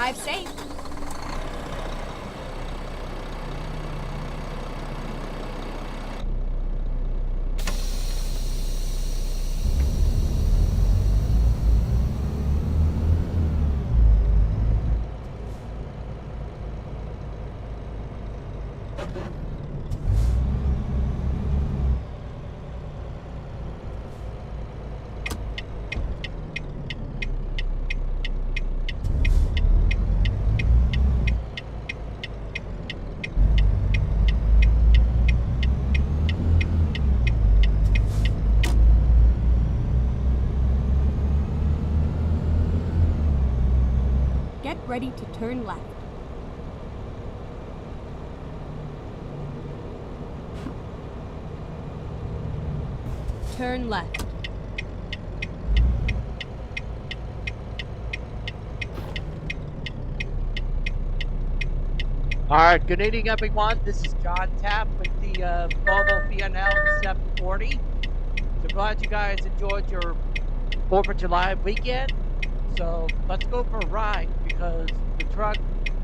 Drive safe. Get ready to turn left. Turn left. All right, good evening, everyone. This is John Tapp with the Volvo VNL-740. So glad you guys enjoyed your 4th of July weekend. So let's go for a ride because the truck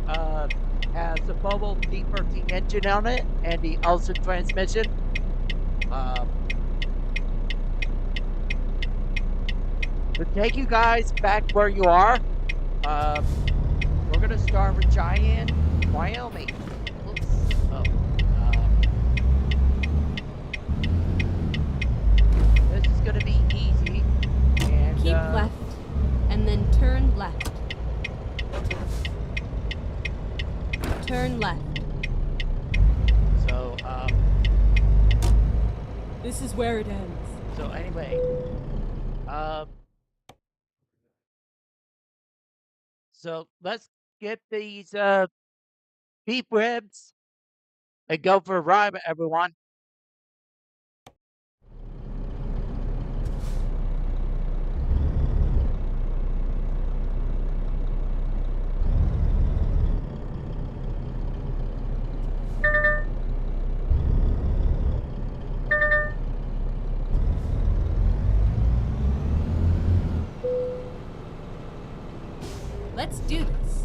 has a Volvo D13 engine on it and the Allison transmission. To take you guys back where you are, we're going to start with Cheyenne, Wyoming. Oops. Oh. This is going to be easy. And, Keep left, and then turn left. Turn left. So, This is where it ends. so anyway, so let's get these beef ribs and go for a ride, everyone. Let's do this.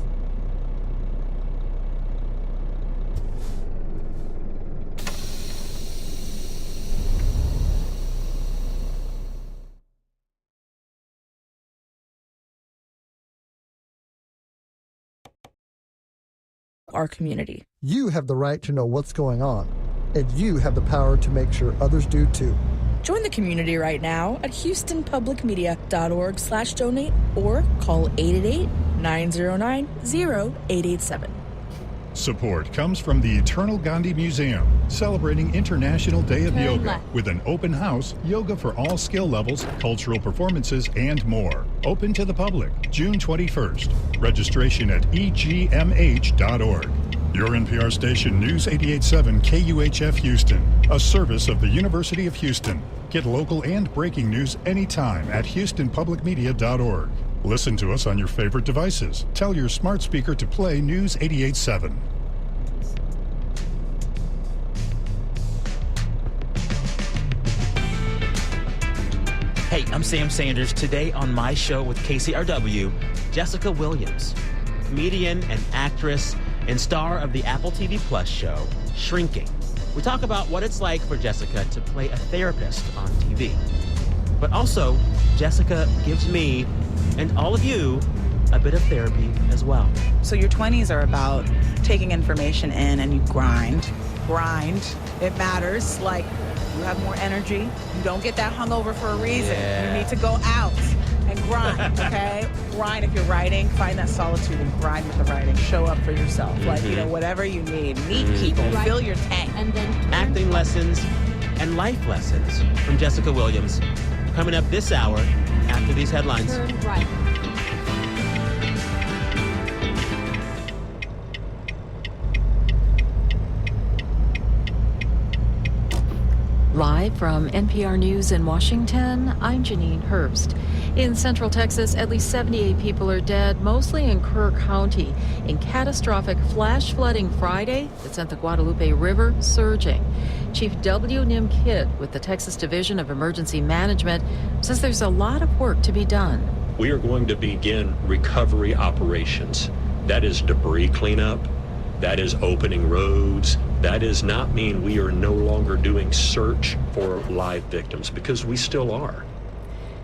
Our community. You have the right to know what's going on, and you have the power to make sure others do too. Join the community right now at houstonpublicmedia.org/donate or call 888-909-0887. Support comes from the Eternal Gandhi Museum, celebrating International Day of Turn Yoga left. with an open house, yoga for all skill levels, cultural performances, and more. Open to the public, June 21st. Registration at egmh.org. Your NPR station, News 88.7 KUHF Houston, a service of the University of Houston. Get local and breaking news anytime at houstonpublicmedia.org. Listen to us on your favorite devices. Tell your smart speaker to play News 88.7. Hey, I'm Sam Sanders. Today on my show with KCRW, Jessica Williams, comedian and actress and star of the Apple TV Plus show, Shrinking. We talk about what it's like for Jessica to play a therapist on TV. But also, Jessica gives me and all of you a bit of therapy as well. So your 20s are about taking information in and you grind. It matters. Like, you have more energy. You don't get that hungover for a reason. Yeah. You need to go out and grind, okay? Grind if you're writing. Find that solitude and grind with the writing. Show up for yourself. Like, you know, whatever you need. Meet people. Right. Fill your tank. And then turn Acting left. lessons and life lessons from Jessica Williams coming up this hour after these headlines. Turn right. Live from NPR News in Washington, I'm Janine Herbst. In Central Texas, at least 78 people are dead, mostly in Kerr County, in catastrophic flash flooding Friday that sent the Guadalupe River surging. Chief W. Nim Kidd with the Texas Division of Emergency Management says there's a lot of work to be done. We are going to begin recovery operations That is debris cleanup. That is opening roads. That does not mean we are no longer doing search for live victims, because we still are.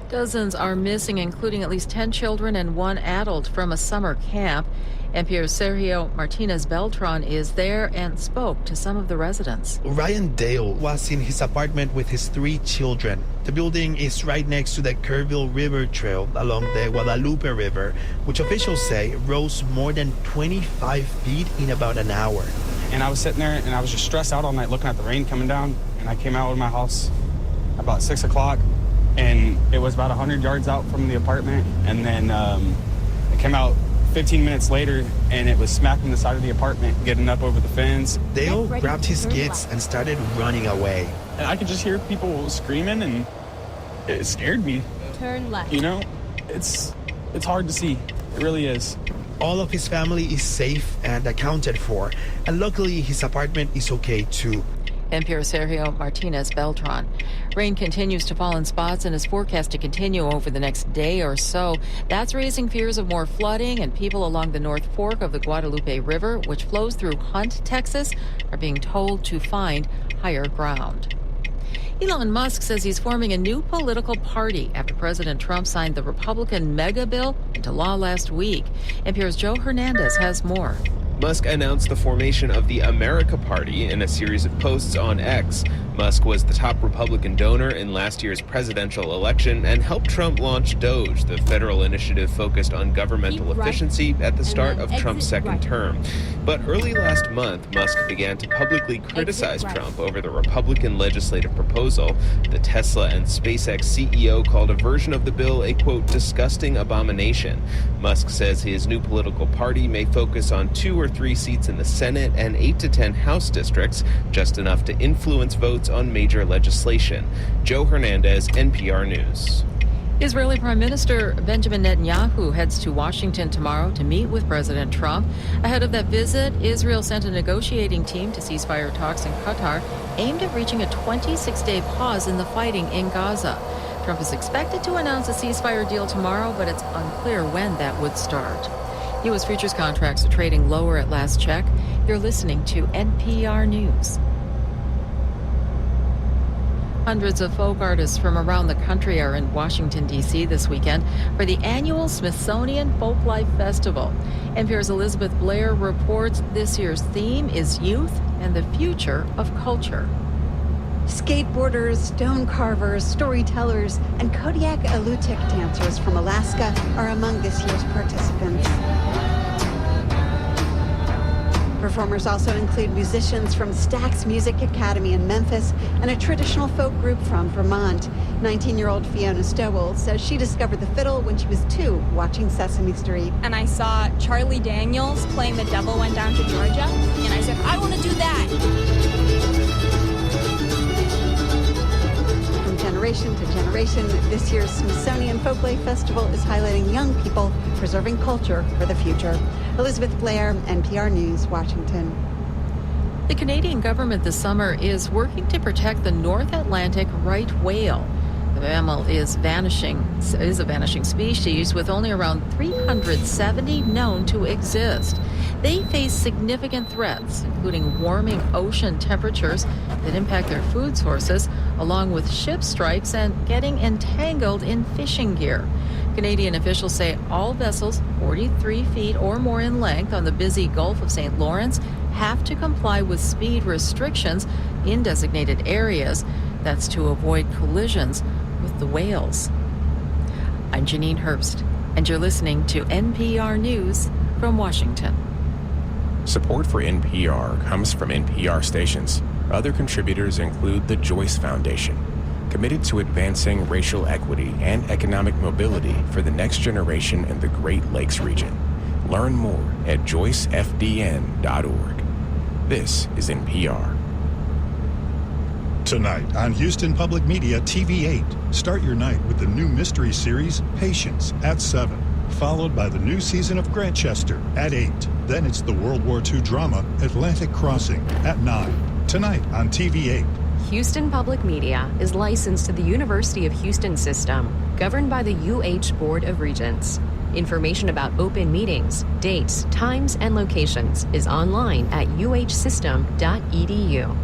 Dozens are missing, including at least 10 children and 1 adult from a summer camp. NPR's Sergio Martinez Beltran is there and spoke to some of the residents. Ryan Dale was in his apartment with his 3 children. The building is right next to the Kerrville River Trail along the Guadalupe River, which officials say rose more than 25 feet in about an hour. And I was sitting there and I was just stressed out all night looking at the rain coming down. And I came out of my house about 6 o'clock, and it was about 100 yards out from the apartment. And then I came out 15 minutes later, and it was smacking the side of the apartment, getting up over the fence. Dale grabbed his kids and started running away. And I could just hear people screaming, and it scared me. Turn left. You know, it's hard to see. It really is. All of his family is safe and accounted for, and luckily his apartment is okay too. NPR's Sergio Martinez Beltran. Rain continues to fall in spots and is forecast to continue over the next day or so. That's raising fears of more flooding, and people along the North Fork of the Guadalupe River, which flows through Hunt, Texas, are being told to find higher ground. Elon Musk says he's forming a new political party after President Trump signed the Republican mega bill into law last week. NPR's Joe Hernandez has more. Musk announced the formation of the America Party in a series of posts on X. Musk was the top Republican donor in last year's presidential election and helped Trump launch DOGE, the federal initiative focused on governmental efficiency at the start of Trump's second term. But early last month, Musk began to publicly criticize Trump over the Republican legislative proposal. The Tesla and SpaceX CEO called a version of the bill a, quote, disgusting abomination. Musk says his new political party may focus on 2 or 3 seats in the Senate and 8 to 10 House districts, just enough to influence votes on major legislation. Joe Hernandez, NPR News. Israeli Prime Minister Benjamin Netanyahu heads to Washington tomorrow to meet with President Trump. Ahead of that visit, Israel sent a negotiating team to ceasefire talks in Qatar aimed at reaching a 26-day pause in the fighting in Gaza. Trump is expected to announce a ceasefire deal tomorrow, but it's unclear when that would start. U.S. futures contracts are trading lower at last check. You're listening to NPR News. Hundreds of folk artists from around the country are in Washington, D.C. this weekend for the annual Smithsonian Folklife Festival. NPR's Elizabeth Blair reports this year's theme is youth and the future of culture. Skateboarders, stone carvers, storytellers, and Kodiak Alutiiq dancers from Alaska are among this year's participants. Performers also include musicians from Stax Music Academy in Memphis and a traditional folk group from Vermont. 19-year-old Fiona Stowell says she discovered the fiddle when she was 2, watching Sesame Street. And I saw Charlie Daniels playing The Devil Went Down to Georgia, and I said, I want to do that. From generation to generation, this year's Smithsonian Folklife Festival is highlighting young people preserving culture for the future. Elizabeth Blair, NPR News, Washington. The Canadian government this summer is working to protect the North Atlantic right whale. The mammal is a vanishing species with only around 370 known to exist. They face significant threats, including warming ocean temperatures that impact their food sources, along with ship strikes and getting entangled in fishing gear. Canadian officials say all vessels 43 feet or more in length on the busy Gulf of St. Lawrence have to comply with speed restrictions in designated areas. That's to avoid collisions with the whales. I'm Janine Herbst, and you're listening to NPR News from Washington. Support for NPR comes from NPR stations. Other contributors include the Joyce Foundation, committed to advancing racial equity and economic mobility for the next generation in the Great Lakes region. Learn more at joycefdn.org. This is NPR. Tonight on Houston Public Media TV 8, start your night with the new mystery series Patience at 7, followed by the new season of Grantchester at 8. Then it's the World War II drama Atlantic Crossing at 9. Tonight on TV 8. Houston Public Media is licensed to the University of Houston system, governed by the UH Board of Regents. Information about open meetings, dates, times, and locations is online at uhsystem.edu.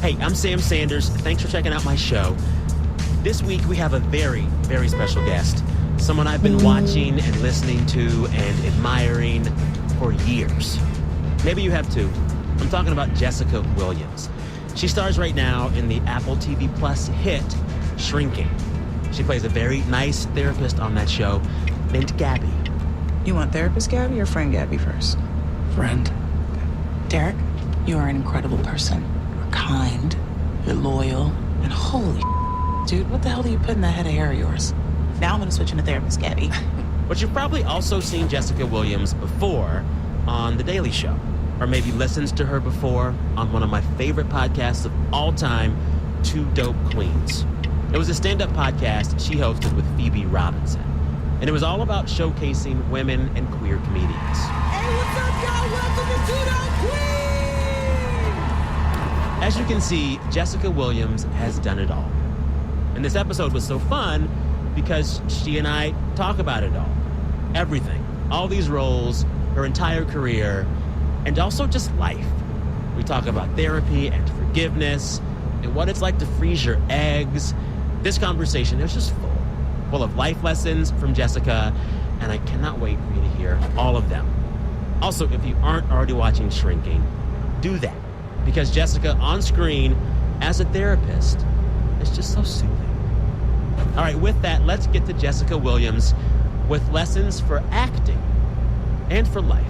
Hey, I'm Sam Sanders. Thanks for checking out my show. This week we have a very, very special guest. Someone I've been watching and listening to and admiring for years. Maybe you have too. I'm talking about Jessica Williams. She stars right now in the Apple TV Plus hit Shrinking. She plays a very nice therapist on that show named Gabby. You want therapist Gabby or friend Gabby first? Friend. Derek, you are an incredible person. You're kind, you're loyal, and holy dude, what the hell do you put in that head of hair of yours? Now I'm gonna switch into therapist Gabby. But you've probably also seen Jessica Williams before on The Daily Show, or maybe listened to her before on one of my favorite podcasts of all time, Two Dope Queens. It was a stand-up podcast she hosted with Phoebe Robinson, and it was all about showcasing women and queer comedians. Hey, what's up, y'all? Welcome to Two Dope Queens! As you can see, Jessica Williams has done it all. And this episode was so fun because she and I talk about it all. Everything. All these roles, her entire career, and also just life. We talk about therapy and forgiveness and what it's like to freeze your eggs. This conversation is just full of life lessons from Jessica, and I cannot wait for you to hear all of them. Also, if you aren't already watching Shrinking, do that, because Jessica on screen as a therapist is just so soothing. All right, with that, let's get to Jessica Williams with lessons for acting and for life.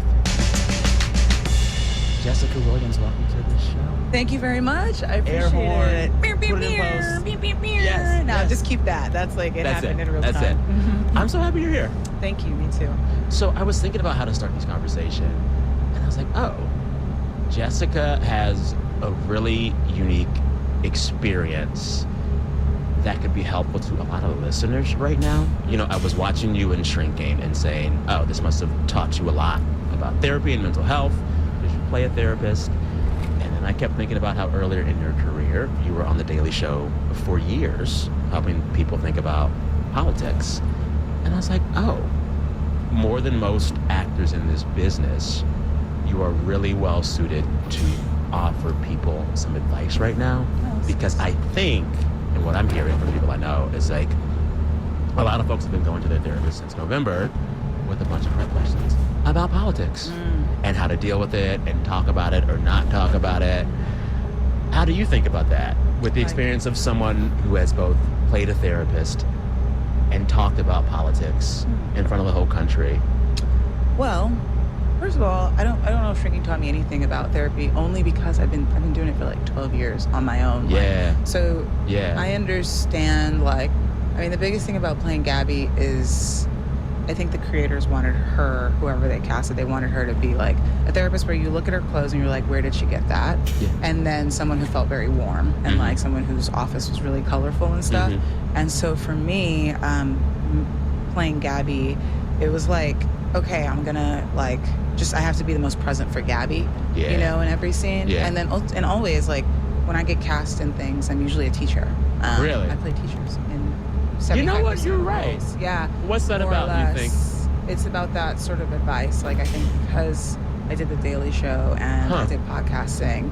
Jessica Williams, welcome to the show. Tk you very much. I appreciate Air horn. it. Put it in post. Yes, No, yes. just keep that. That's like it That's happened it. in real That's time. it. I'm so happy you're here. Thank you. Me too. So I was thinking about how to start this conversation, and I was like, oh, Jessica has a really unique experience that could be helpful to a lot of listeners right now. You know, I was watching you in Shrinking and saying, oh, this must have taught you a lot about therapy and mental health. You should play a therapist. And then I kept thinking about how earlier in your career, you were on The Daily Show for years, helping people think about politics. And I was like, oh, more than most actors in this business, you are really well suited to offer people some advice right now. Because I think, and what I'm hearing from people I know, is like a lot of folks have been going to their therapist since November with a bunch of hard questions about politics and how to deal with it and talk about it or not talk about it. How do you think about that with the experience of someone who has both played a therapist and talked about politics in front of the whole country? Well, first of all, I don't know if Shrinking taught me anything about therapy, only because I've been doing it for like 12 years on my own. Yeah. So I understand, like, I mean, the biggest thing about playing Gabby is I think the creators wanted her, whoever they casted, they wanted her to be like a therapist where you look at her clothes and you're like, where did she get that? Yeah. And then someone who felt very warm and like someone whose office was really colorful and stuff. And so for me, playing Gabby, it was like, okay, I'm gonna like, I have to be the most present for Gabby, you know, in every scene. And then, and always like, when I get cast in things, I'm usually a teacher. Really? I play teachers in 75% You know what? You're of right. roles. Yeah. What's that more or about, you think? less. It's about that sort of advice. Like, I think because I did The Daily Show and I did podcasting,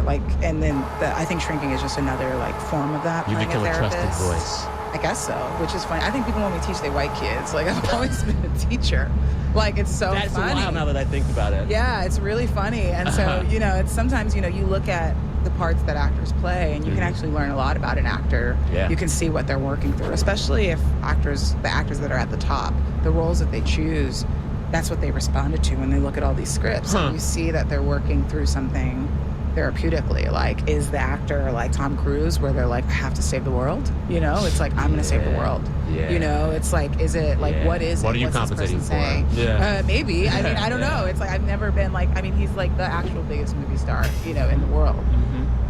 like, and then I think Shrinking is just another like form of that. You playing become a trusted therapist. voice. I guess so, which is funny. I think people want me to teach their white kids. Like, I've always been a teacher. Like, it's so That's funny. wild now that I think about it. Yeah, it's really funny. And so, you know, it's sometimes, you know, you look at the parts that actors play and you can actually learn a lot about an actor. Yeah. You can see what they're working through, especially if the actors that are at the top, the roles that they choose, that's what they responded to when they look at all these scripts. And you see that they're working through something therapeutically. Like, is the actor like Tom Cruise where they're like, I have to save the world? You know, it's like, I'm gonna save the world. Yeah. You know, it's like, is it like, what is What it? are you What's this compensating person for? saying? Yeah. Maybe. I mean, I don't know. It's like, I've never been like, I mean, he's like the actual biggest movie star, you know, in the world.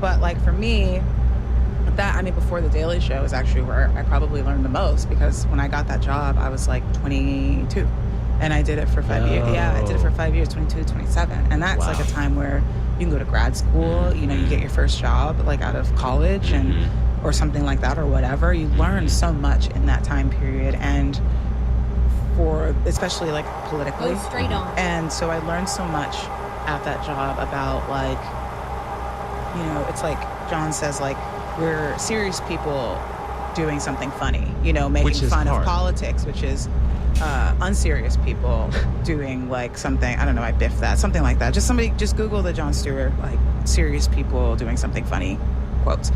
But like for me, that, I mean, before The Daily Show is actually where I probably learned the most, because when I got that job, I was like 22. And I did it for 5 years. Yeah, I did it for 5 years, 22 to 27. And that's like a time where you can go to grad school, you know, you get your first job like out of college and or something like that or whatever. You learn so much in that time period, and for especially like politically. Go straight on. And so I learned so much at that job about like, you know, it's like John says, like, we're serious people doing something funny, you know, making fun of politics, which is unserious people doing like something, I don't know, I biffed that, something like that. Just Google the Jon Stewart, like, serious people doing something funny quotes.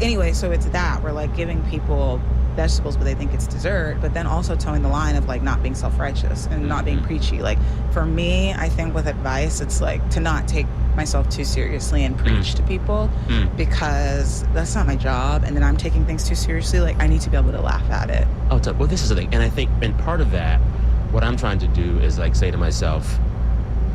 Anyway, so it's that. We're like giving people vegetables, but they think it's dessert, but then also towing the line of like not being self-righteous and not being preachy. Like for me, I think with advice, it's like to not take myself too seriously and preach to people because that's not my job. And then I'm taking things too seriously. Like I need to be able to laugh at it. Oh, well, this is the thing. And I think, and part of that, what I'm trying to do is like say to myself,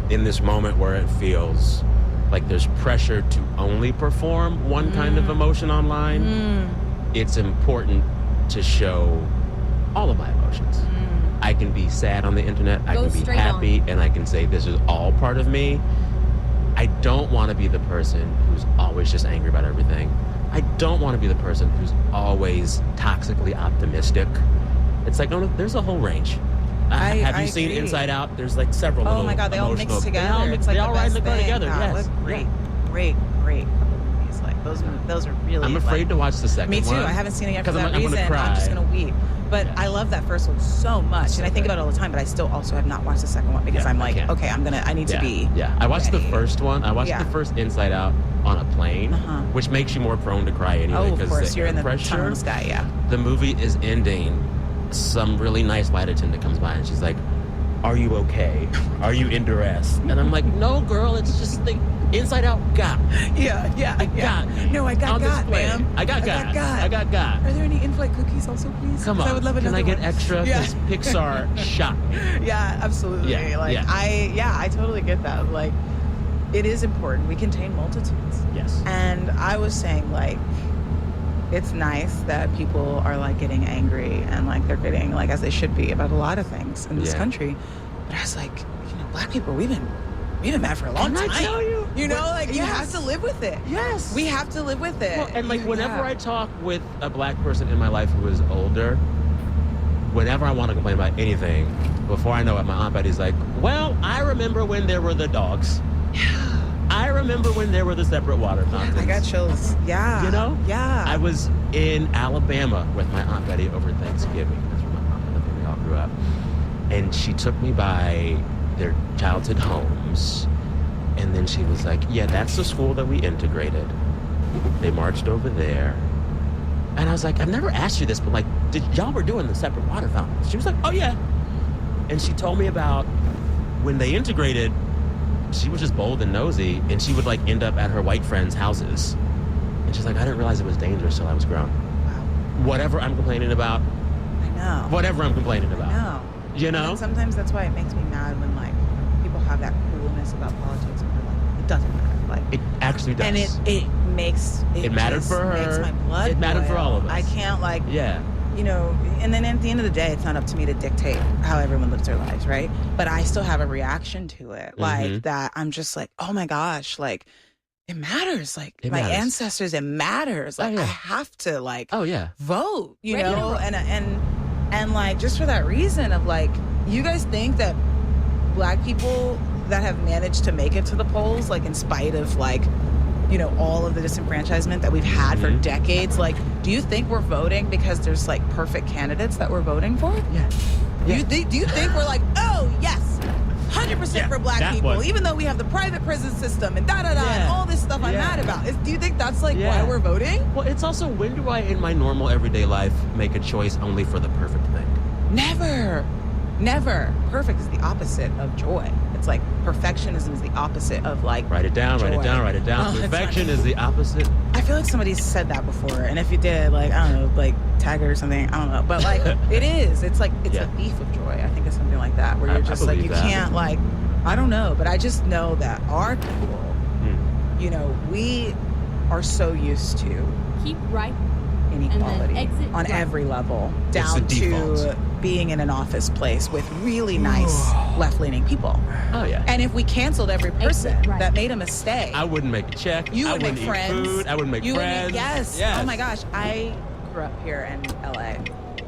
in this moment where it feels like there's pressure to only perform one kind of emotion online, it's important to show all of my emotions. I can be sad on the internet, I can be happy, and I can say this is all part of me. I don't want to be the person who's always just angry about everything. I don't want to be the person who's always toxically optimistic. It's like, oh, there's a whole range. Have you seen Inside Out? There's like several. Oh my God, they all mix together. It's like they all ride in the car together. Yes, great. Like those are really. I'm afraid to watch the second one. Me too. I haven't seen it yet for that reason. I'm just gonna weep. But I love that first one so much, and I think about it all the time. But I still also have not watched the second one because I'm like, okay, I need to be. Yeah, I watched the first one. I watched the first Inside Out on a plane, which makes you more prone to cry anyway. Oh, of course, you're in the tunnel in the sky. Yeah. The movie is ending. Some really nice flight attendant comes by and she's like, "Are you okay? Are you in duress?" And I'm like, "No, girl, it's just the Inside Out got." Yeah. No, I got ma'am. I got got. Are there any in-flight cookies also, please? Come on. I would love another Can I get one. extra? Because Pixar shot me. Yeah, absolutely. I totally get that. Like, it is important. We contain multitudes. Yes. And I was saying, like, it's nice that people are like getting angry and like they're getting like as they should be about a lot of things in this country. But I was like, you know, black people, we've been mad for a long time. Can I tell you? You know, like you have to live with it. Yes. We have to live with it. Well, and like whenever I talk with a black person in my life who is older, whenever I want to complain about anything, before I know it, my Aunt Betty's like, "Well, I remember when there were the dogs. I remember when there were the separate water fountains." I got chills. Yeah. You know? Yeah. I was in Alabama with my Aunt Betty over Thanksgiving. That's where my mom and we all grew up. And she took me by their childhood homes. And then she was like, "Yeah, that's the school that we integrated. They marched over there." And I was like, "I've never asked you this, but like, y'all were doing the separate water fountains?" She was like, "Oh yeah." And she told me about when they integrated, she was just bold and nosy, and she would like end up at her white friends' houses. And she's like, "I didn't realize it was dangerous till I was grown." Wow. Whatever I'm complaining about. I know. Whatever I'm complaining about. I know. You know? And sometimes that's why it makes me mad when like people have that coolness about politics and they're like, it doesn't matter. Like it actually does. And it mattered for her. Makes my blood It mattered for all of us. I can't like you know, and then at the end of the day, it's not up to me to dictate how everyone lives their lives, right? But I still have a reaction to it. Like that I'm just like, oh my gosh, like it matters. Like my ancestors, it matters. Like I have to like vote, you know? And like just for that reason of like, you guys think that black people that have managed to make it to the polls, like in spite of like, you know, all of the disenfranchisement that we've had for decades, like, do you think we're voting because there's like perfect candidates that we're voting for? Yeah. Do you think we're like, oh yes, 100% for black people, even though we have the private prison system and and all this stuff I'm mad about? Do you think that's like why we're voting? Well, it's also, when do I in my normal everyday life make a choice only for the perfect thing? Never. Perfect is the opposite of joy. It's like perfectionism is the opposite of like write it down. joy. Write it down. Perfection is the opposite. I feel like somebody said that before, and if you did, like, I don't know, like tag it or something, I don't know, but like it is. It's like it's a thief of joy. I think it's something like that, where you're just like you can't like, I don't know, but I just know that our people, you know, we are so used to keep right inequality exit on right. every level, It's down the default. to being in an office place with really nice left-leaning people. Oh, yeah. And if we canceled every person Exit right. that made a mistake, I wouldn't make a check. you I would wouldn't make eat friends. food. I wouldn't make You would friends. yes. Oh my gosh, I grew up here in LA.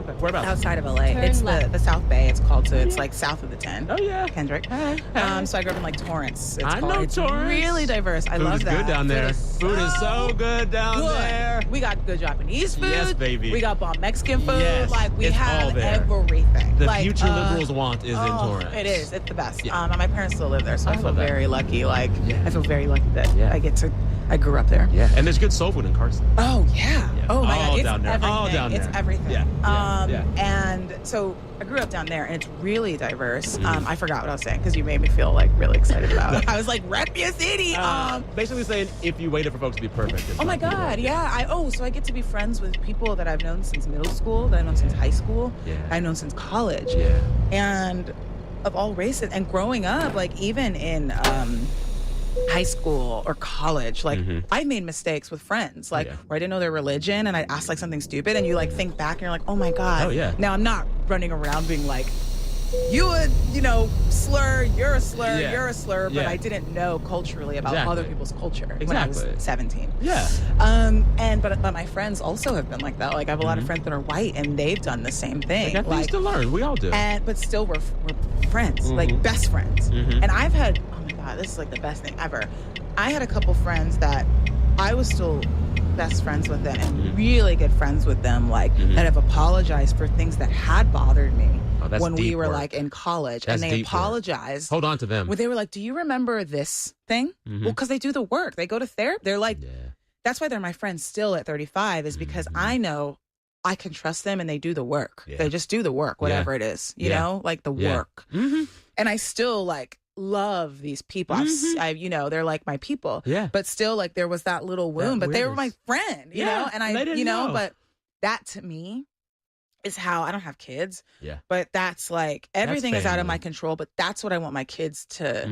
Okay. Whereabouts? Outside of LA. Turn It's left. the South Bay, it's called, so it's like south of the 10. Oh, yeah. Kendrick. Hey. So I grew up in like Torrance. It's I called. know It's Torrance. really diverse. I Food love is that. good down there. Food is so good down good. there. We got good Japanese food. Yes, baby. We got bomb Mexican food. Yes, Like we it's all have there. everything. The like, future liberals want is in oh, Torrance. It is. It's the best. Yeah. And my parents still live there, so I feel love that. very lucky. Like Yeah. I feel very lucky that Yeah. I grew up there. Yeah, and there's good soul food in Carson. Oh yeah. Yeah. Oh my All God. It's down there. everything. All down It's there. everything. Yeah. And so I grew up down there, and it's really diverse. Mm. I forgot what I was saying because you made me feel like really excited about it. I was like, rep your city. Basically saying if you waited for folks to be perfect. it's Oh my not God, people. yeah. So I get to be friends with people that I've known since middle school, that I've known since high school, Yeah. I've known since college, Yeah. and of all races. And growing up, like even in high school or college, like I made mistakes with friends, like where I didn't know their religion, and I asked like something stupid, and you like think back, and you're like, oh my God. Oh, yeah. Now I'm not running around being like, you would, slur, you're a slur, Yeah. you're a slur, but Yeah. I didn't know culturally about Exactly. other people's culture when I was Exactly. 17. Yeah. But my friends also have been like that. Like I have a lot of friends that are white, and they've done the same thing. They got things to learn. We all do. But still, we're friends, like best friends. Mhm. And I've had, oh my God, this is like the best thing ever. I had a couple friends that I was still best friends with them, and really good friends with them, like that have apologized for things that had bothered me that's when we deep were work. like in college, That's and they deep work. apologized. Hold on to them. Well, they were like, "Do you remember this thing?" Well, because they do the work. They go to therapy. They're like, that's why they're my friends still at 35, is because I know I can trust them, and they do the work. Yeah. They just do the work, whatever it is, you know, like the work. And I still like love these people. They're like my people. Yeah. But still, like there was that little wound, but they were my friend, you know, and they didn't know. but that to me is how I don't have kids. Yeah. But that's like everything is out of family. my control, but that's what I want my kids to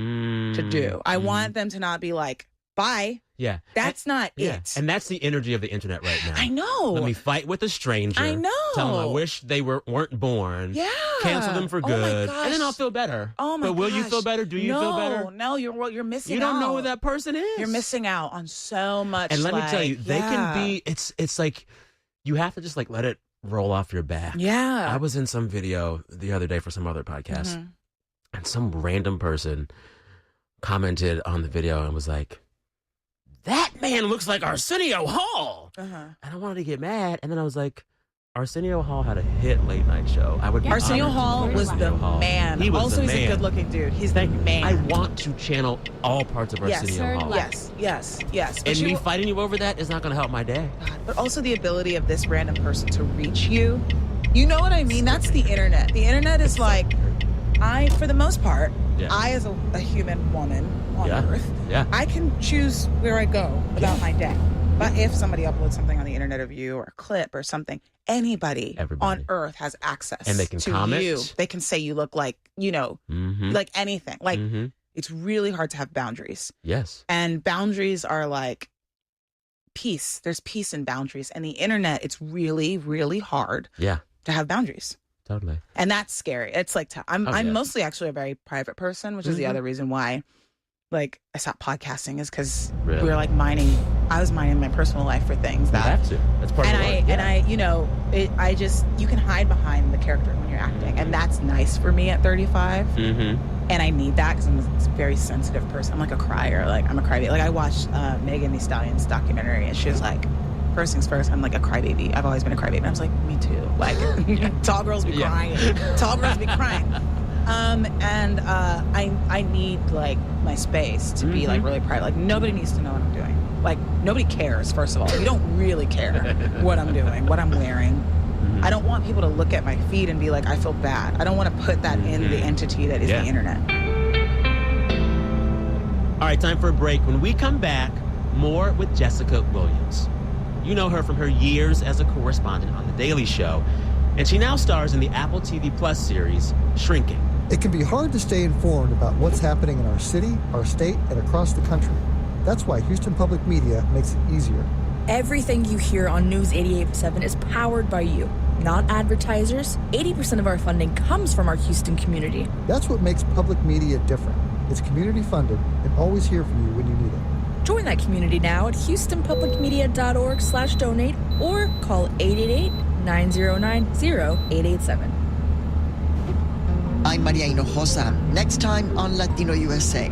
do. I want them to not be like, bye. Yeah. That's not it. And that's the energy of the internet right now. I know. Let me fight with a stranger. I know. Tell them I wish they weren't born. Yeah. Cancel them for Oh my good. gosh. And then I'll feel better. Oh my But will you gosh. feel better? Do you feel better? No, you're missing out. You don't know who that person is. You're missing out on so much. And let me tell you, like, they can be, it's like, you have to just like let it roll off your back. Yeah. I was in some video the other day for some other podcast, and some random person commented on the video and was like, that man looks like Arsenio Hall. And I wanted to get mad. And then I was like, Arsenio Hall had a hit late night show. I would be Arsenio honored to Hall meet was Arsenio the Hall. man. He was Also, the he's man. a good-looking dude. He's the man. I want to channel all parts of Arsenio Hall. Yes. But And you me will- fighting you over that is not going to help my day. But also the ability of this random person to reach you. You know what I mean? That's the internet. The internet is like, for the most part, I as a human woman on Earth, I can choose where I go about my day. But if somebody uploads something on the internet of you or a clip or something, everybody on Earth has access And they can to comment. you. They can say you look like, like anything. Like it's really hard to have boundaries. Yes. And boundaries are like peace. There's peace in boundaries. And the internet, it's really, really hard to have boundaries. Totally. And that's scary. It's like, I'm yeah. mostly actually a very private person, which is the other reason why, like, I stopped podcasting is because we were like I was mining my personal life for things that. You have to. That's part of the work. And you can hide behind the character when you're acting. And that's nice for me at 35. And I need that because I'm a very sensitive person. I'm like a crier. Like, I'm a crybaby. Like, I watched Megan Thee Stallion's documentary, and she was like, first things first, I'm like a crybaby. I've always been a crybaby. And I was like, me too. Like, tall girls be crying. Tall girls be crying. I need, like, my space to be, like, really private. Like, nobody needs to know what I'm doing. Like, nobody cares, first of all. You don't really care what I'm doing, what I'm wearing. I don't want people to look at my feed and be like, I feel bad. I don't want to put that in the entity that is the internet. All right, time for a break. When we come back, more with Jessica Williams. You know her from her years as a correspondent on The Daily Show, and she now stars in the Apple TV Plus series, Shrinking. It can be hard to stay informed about what's happening in our city, our state, and across the country. That's why Houston Public Media makes it easier. Everything you hear on News 88.7 is powered by you, not advertisers. 80% of our funding comes from our Houston community. That's what makes public media different. It's community funded and always here for you when you need it. Join that community now at houstonpublicmedia.org/donate or call 888-909-0887. I'm Maria Hinojosa. Next time on Latino USA,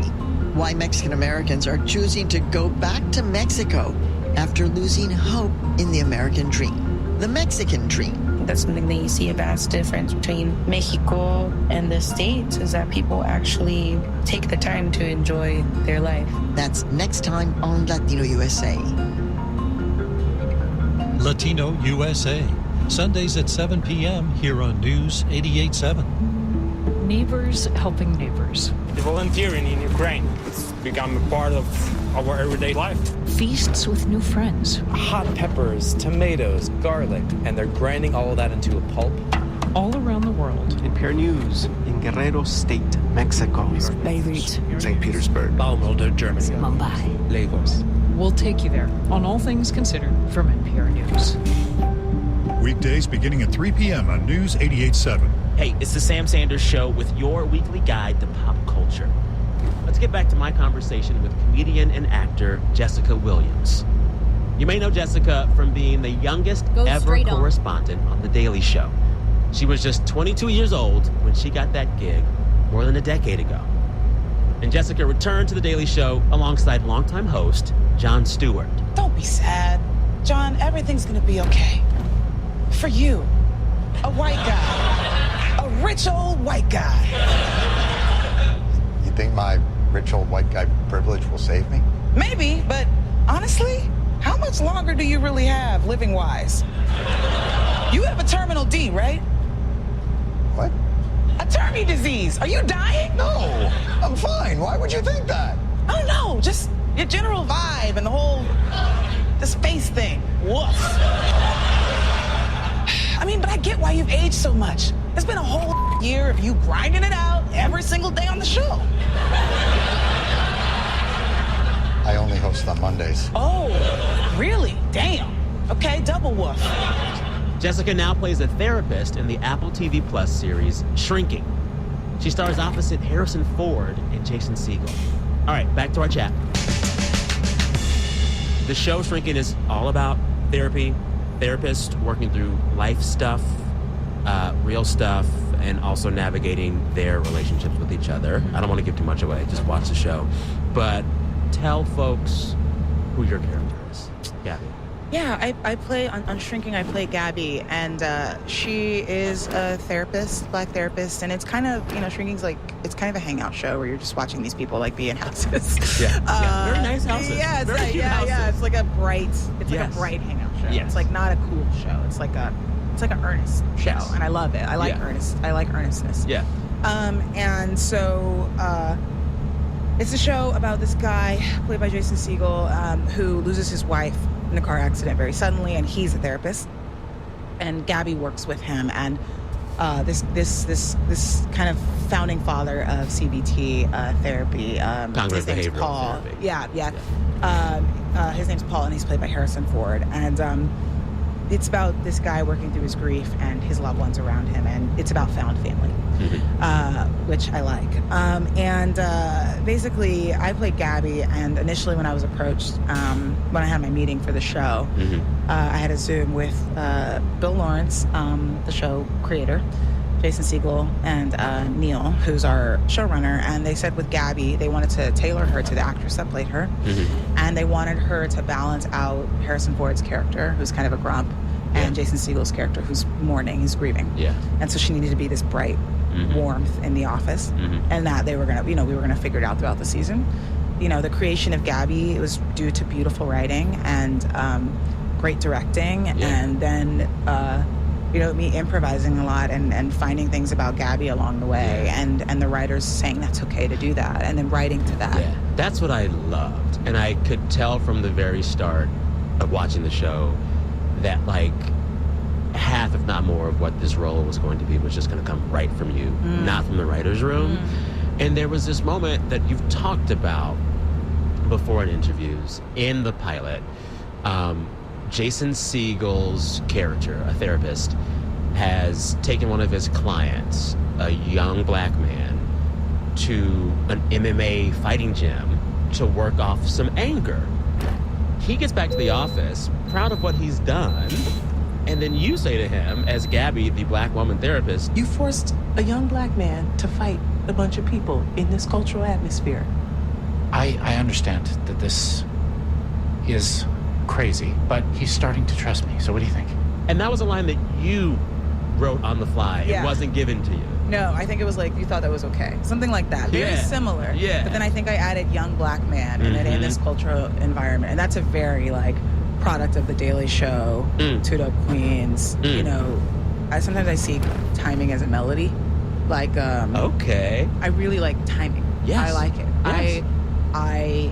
why Mexican Americans are choosing to go back to Mexico after losing hope in the American dream, the Mexican dream. That's something that you see a vast difference between Mexico and the States, is that people actually take the time to enjoy their life. That's next time on Latino USA. Latino USA, Sundays at 7 p.m. here on News 88.7. Neighbors helping neighbors. Volunteering in Ukraine. It's become a part of our everyday life. Feasts with new friends. Hot peppers, tomatoes, garlic, and they're grinding all of that into a pulp. All around the world. NPR News in Guerrero State, Mexico. Beirut. St. Petersburg. Baumholder, Germany. Mumbai. Lagos. We'll take you there on All Things Considered from NPR News. Weekdays beginning at 3 p.m. on News 88.7. Hey, it's the Sam Sanders Show with your weekly guide to pop culture. Let's get back to my conversation with comedian and actor Jessica Williams. You may know Jessica from being the youngest ever correspondent on The Daily Show. She was just 22 years old when she got that gig more than a decade ago. And Jessica returned to The Daily Show alongside longtime host Jon Stewart. Don't be sad. John, everything's gonna be okay. For you, a white guy, a rich old white guy. You think my rich old white guy privilege will save me? Maybe, but honestly, how much longer do you really have living-wise? You have a terminal D, right? What? A termy disease. Are you dying? No, I'm fine. Why would you think that? I don't know, just your general vibe and the space thing. Woof. I mean, but I get why you've aged so much. It's been a whole year of you grinding it out every single day on the show. I only host on Mondays. Oh, really? Damn. Okay, double woof. Jessica now plays a therapist in the Apple TV Plus series Shrinking. She stars opposite Harrison Ford and Jason Segel. All right, back to our chat. The show Shrinking is all about therapy, therapists working through life stuff, real stuff, and also navigating their relationships with each other. I don't want to give too much away, just watch the show. But tell folks who your character is. Gabby. Yeah, I play, on Shrinking, I play Gabby, and she is a therapist, black therapist, and it's kind of, Shrinking's like, it's kind of a hangout show where you're just watching these people, like, be in houses. Yeah, very nice houses. Yeah, it's very cute houses. Yeah, it's like a bright, like a bright hangout show. Yes. It's like not a cool show. It's like an earnest show, and I love it. I like earnestness. Yeah. And so, it's a show about this guy, played by Jason Segel, who loses his wife in a car accident very suddenly, and he's a therapist. And Gabby works with him, and this kind of founding father of CBT therapy. Cognitive behavioral Paul. therapy. Yeah. His name's Paul, and he's played by Harrison Ford. And it's about this guy working through his grief and his loved ones around him, and it's about found family, which I like. Basically, I played Gabby, and initially when I was approached, when I had my meeting for the show, I had a Zoom with Bill Lawrence, the show creator, Jason Segel, and Neil, who's our showrunner, and they said with Gabby, they wanted to tailor her to the actress that played her, and they wanted her to balance out Harrison Ford's character, who's kind of a grump, and Jason Segel's character, who's mourning, he's grieving. Yeah. And so she needed to be this bright warmth in the office, and that they were gonna, we were gonna figure it out throughout the season. The creation of Gabby, it was due to beautiful writing and great directing, and then me improvising a lot and finding things about Gabby along the way, and the writers saying that's okay to do that, and then writing to that. Yeah, that's what I loved. And I could tell from the very start of watching the show that, like, half, if not more, of what this role was going to be was just going to come right from you, not from the writer's room. And there was this moment that you've talked about before in interviews, in the pilot, Jason Segel's character, a therapist, has taken one of his clients, a young black man, to an MMA fighting gym to work off some anger. He gets back to the office, proud of what he's done, and then you say to him, as Gabby, the black woman therapist, "You forced a young black man to fight a bunch of people in this cultural atmosphere." I understand that this is crazy, but he's starting to trust me. So what do you think? And that was a line that you wrote on the fly. Yeah. It wasn't given to you. No, I think it was like you thought that was okay. Something like that. Very Yeah. similar. Yeah. But then I think I added young black man and then in this cultural environment. And that's a very like product of The Daily Show, Two Dope Queens. You know, sometimes I see timing as a melody. Like, okay. I really like timing. Yes. I like it. Yes. I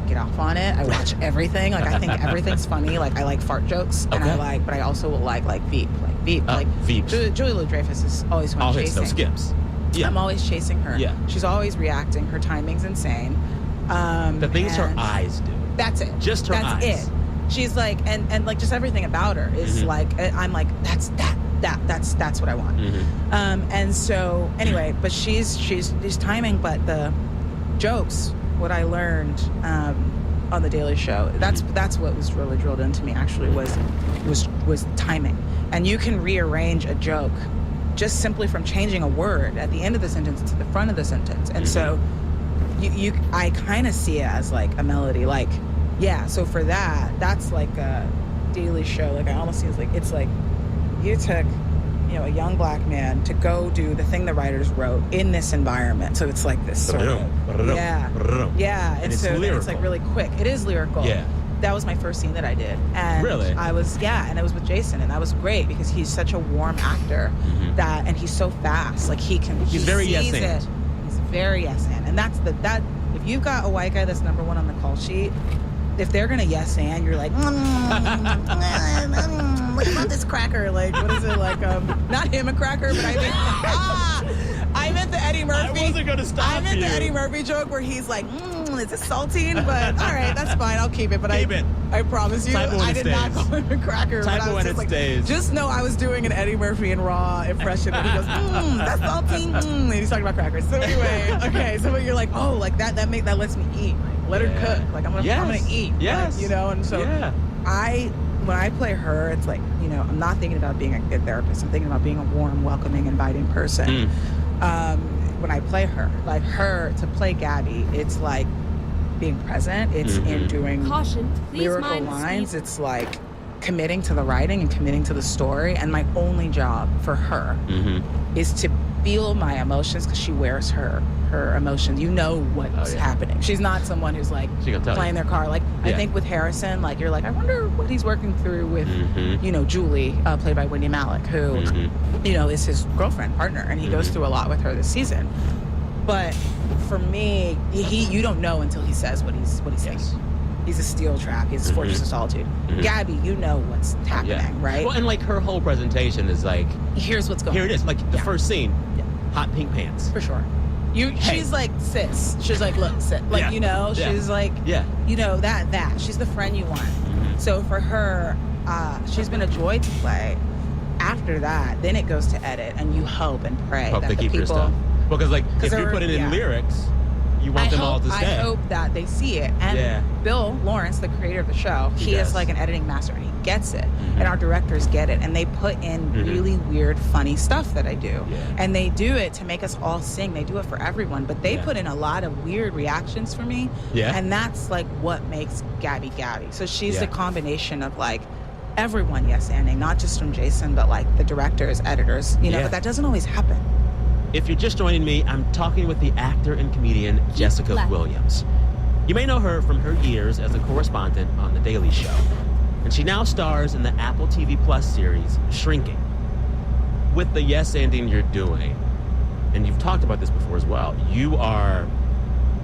get off on it. I watch everything. Like I think everything's funny. Like I like fart jokes, and but I also will like Veep, Veep. Julie Louis-Dreyfus is always fun All hits, chasing. no skips. Yeah. I'm always chasing her. Yeah. She's always reacting. Her timing's insane. The things her and eyes do. That's it. Just her eyes. That's it. She's like, and like just everything about her is like, I'm like, that's what I want. And so anyway, but she's timing, but the jokes. What I learned on The Daily Show, that's what was really drilled into me actually was timing. And you can rearrange a joke just simply from changing a word at the end of the sentence to the front of the sentence. And so I kind of see it as like a melody, like, yeah, so for that's like a Daily Show. Like I almost see it's like you took, you know, a young black man to go do the thing the writers wrote in this environment. So it's like this sort of, yeah. And it's so lyrical. it's like really quick. It is lyrical. Yeah. That was my first scene that I did. And really? And it was with Jason, and that was great because he's such a warm actor and he's so fast. Like he's very sees yes it. He's very yes and that's that if you've got a white guy that's number one on the call sheet, if they're gonna yes and you're like, what about this cracker? Like, what is it like? Not him a cracker, but I meant the Eddie Murphy. I wasn't gonna stop I meant the you. Eddie Murphy joke where he's like, is it saltine? But all right, that's fine. I'll keep it. But I promise you, Type I did not call him a cracker. Type but I it was when just it like, stays. just know I was doing an Eddie Murphy and Raw impression when he goes, that's saltine. And he's talking about crackers. So anyway, okay. So you're like, oh, like that lets me eat. Let her cook. Like I'm gonna eat. Yes. Like, you know. And so when I play her, it's like, you know, I'm not thinking about being a good therapist. I'm thinking about being a warm, welcoming, inviting person. When I play her, like her to play Gabby, it's like being present. It's in doing Caution, please lyrical mind the lines. speed. It's like committing to the writing and committing to the story. And my only job for her is to feel my emotions because she wears her emotions. You know what's happening. She's not someone who's like playing their car. Like I think with Harrison, like you're like, I wonder what he's working through with, you know, Julie, played by Wendy Malick, who, you know, is his girlfriend, partner, and he goes through a lot with her this season. But for me, you don't know until he says what he's thinking. He's a steel trap. He's a fortress of solitude. Gabby, you know what's happening, right? Well, and like her whole presentation is like, here's what's going on. Here it is. Like the first scene, hot pink pants. For sure. She's like sis. She's like, look, sis. Like, you know, she's like, you know, that. She's the friend you want. So for her, she's been a joy to play. After that, then it goes to edit, and you hope and pray Hope that they the keep your people. stuff. Because like if you put it in lyrics, you want them all to stay. I hope that they see it. And Bill Lawrence, the creator of the show, he is like an editing master, and he gets it. And our directors get it. And they put in really weird, funny stuff that I do. And they do it to make us all sing. They do it for everyone. But they put in a lot of weird reactions for me. And that's like what makes Gabby Gabby. So she's the combination of like everyone yes-anding, not just from Jason, but like the directors, editors, you know, but that doesn't always happen. If you're just joining me, I'm talking with the actor and comedian Jessica Williams. You may know her from her years as a correspondent on The Daily Show, and she now stars in the Apple TV Plus series Shrinking. With the yes-anding you're doing, and you've talked about this before as well, you are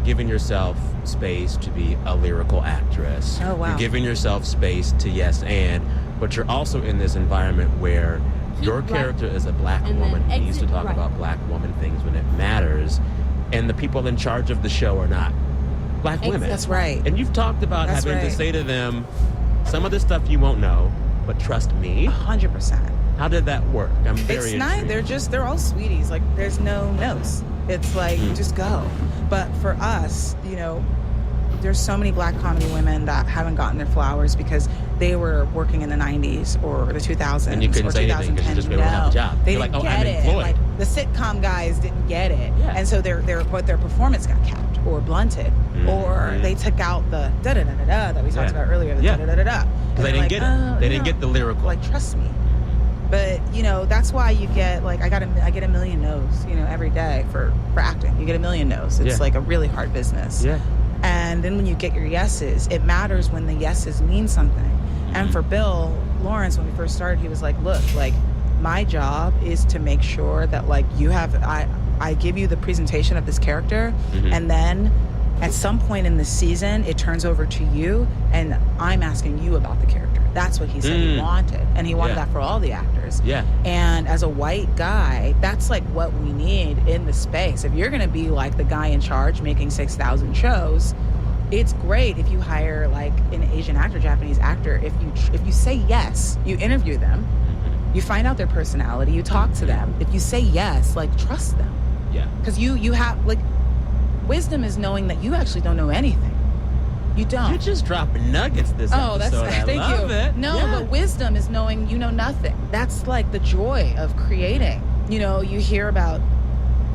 giving yourself space to be a lyrical actress. Oh, wow. You're giving yourself space to yes and, but you're also in this environment where your character is a black woman who needs to talk about black woman things when it matters, and the people in charge of the show are not black women. That's right. And you've talked about That's having to right. say to them, some of this stuff you won't know, but trust me. 100%. How did that work? I'm very It's not. intrigued. They're all sweeties. Like, there's no no's. It's like, just go. But for us, there's so many Black comedy women that haven't gotten their flowers because they were working in the 90s or the 2000s And you couldn't or say anything 'cause you 2010. just didn't have a job. They You're didn't like, oh, get I'm it. employed. Like, the sitcom guys didn't get it. And so their performance got capped or blunted. Or they took out the da-da-da-da-da that we talked about earlier, the da-da-da-da-da. Because they didn't get it. They didn't get the lyrical. Like, trust me. But, that's why you get, like, I get a million no's, every day for acting. You get a million no's. It's like a really hard business. Yeah. And then when you get your yeses, it matters when the yeses mean something. And for Bill Lawrence, when we first started, he was like, look, like, my job is to make sure that, like, I give you the presentation of this character, and then at some point in the season, it turns over to you, and I'm asking you about the character. That's what he said he wanted. And he wanted that for all the actors. Yeah. And as a white guy, that's like what we need in the space. If you're going to be like the guy in charge making 6,000 shows, it's great if you hire like an Asian actor, Japanese actor. If you say yes, you interview them, you find out their personality, you talk to them. If you say yes, like, trust them. Yeah. Because you have, like, wisdom is knowing that you actually don't know anything. You don't. You're just dropping nuggets this episode. That's thank I love you. it. No, Yeah. but wisdom is knowing you know nothing. That's like the joy of creating. You hear about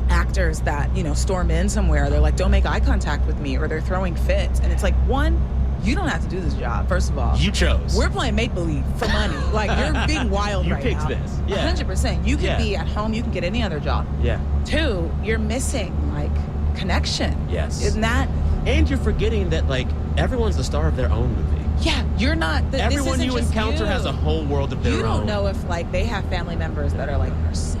actors that, storm in somewhere. They're like, don't make eye contact with me, or they're throwing fits. And it's like, one, you don't have to do this job, first of all. You chose. We're playing make-believe for money. Like, you're being wild You right picked now. this. Yeah. 100%. You could be at home. You can get any other job. Yeah. Two, you're missing, like, connection. Yes. Isn't that? And you're forgetting that, like, everyone's the star of their own movie. Yeah, you're not. Everyone this you isn't just encounter you. has a whole world of their own. You don't know if, like, they have family members that are, like, are sick.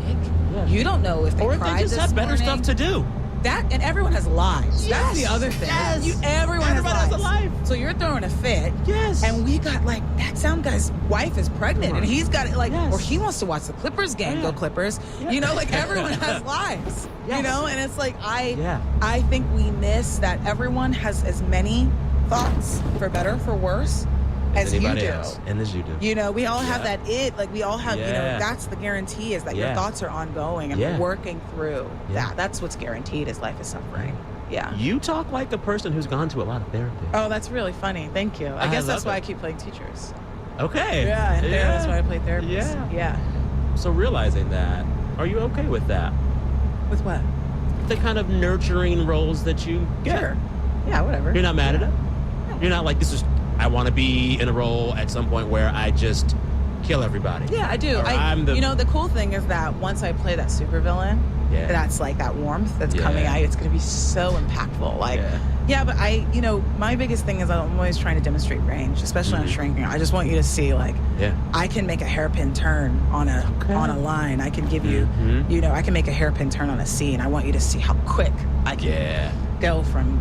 Yeah. You don't know if they or if cried they just this have better morning. stuff to do. And everyone has lives. Yes. That's the other thing. Yes. Everyone Everybody has a life. So you're throwing a fit. Yes. And we got, like, that sound guy's wife is pregnant, and he's got it, like, or he wants to watch the Clippers game. Go Clippers. Yeah. Like, everyone has lives. Yes. And it's like, I think we miss that everyone has as many thoughts, for better, for worse, as you anybody do. else. And as you do. We all have that like, we all have, Yeah. that's the guarantee, is that your thoughts are ongoing and Yeah. working through that. That's what's guaranteed, is life is suffering. Yeah. You talk like a person who's gone to a lot of therapy. Oh, that's really funny. Thank you. I guess that's why I keep playing teachers. Okay. Yeah, and that's why I play therapists. Yeah. Yeah. So realizing that, are you okay with that? With what? The kind of nurturing roles that you get. Sure. Yeah, whatever. You're not mad at it? You're not like, I want to be in a role at some point where I just kill everybody. Yeah, I do. Or I'm the... the cool thing is that once I play that supervillain, that's like that warmth that's coming out, it's going to be so impactful. Like, but my biggest thing is I'm always trying to demonstrate range, especially on shrinking. I just want you to see, like, I can make a hairpin turn on a line. I can give you, I can make a hairpin turn on a scene. I want you to see how quick I can go from,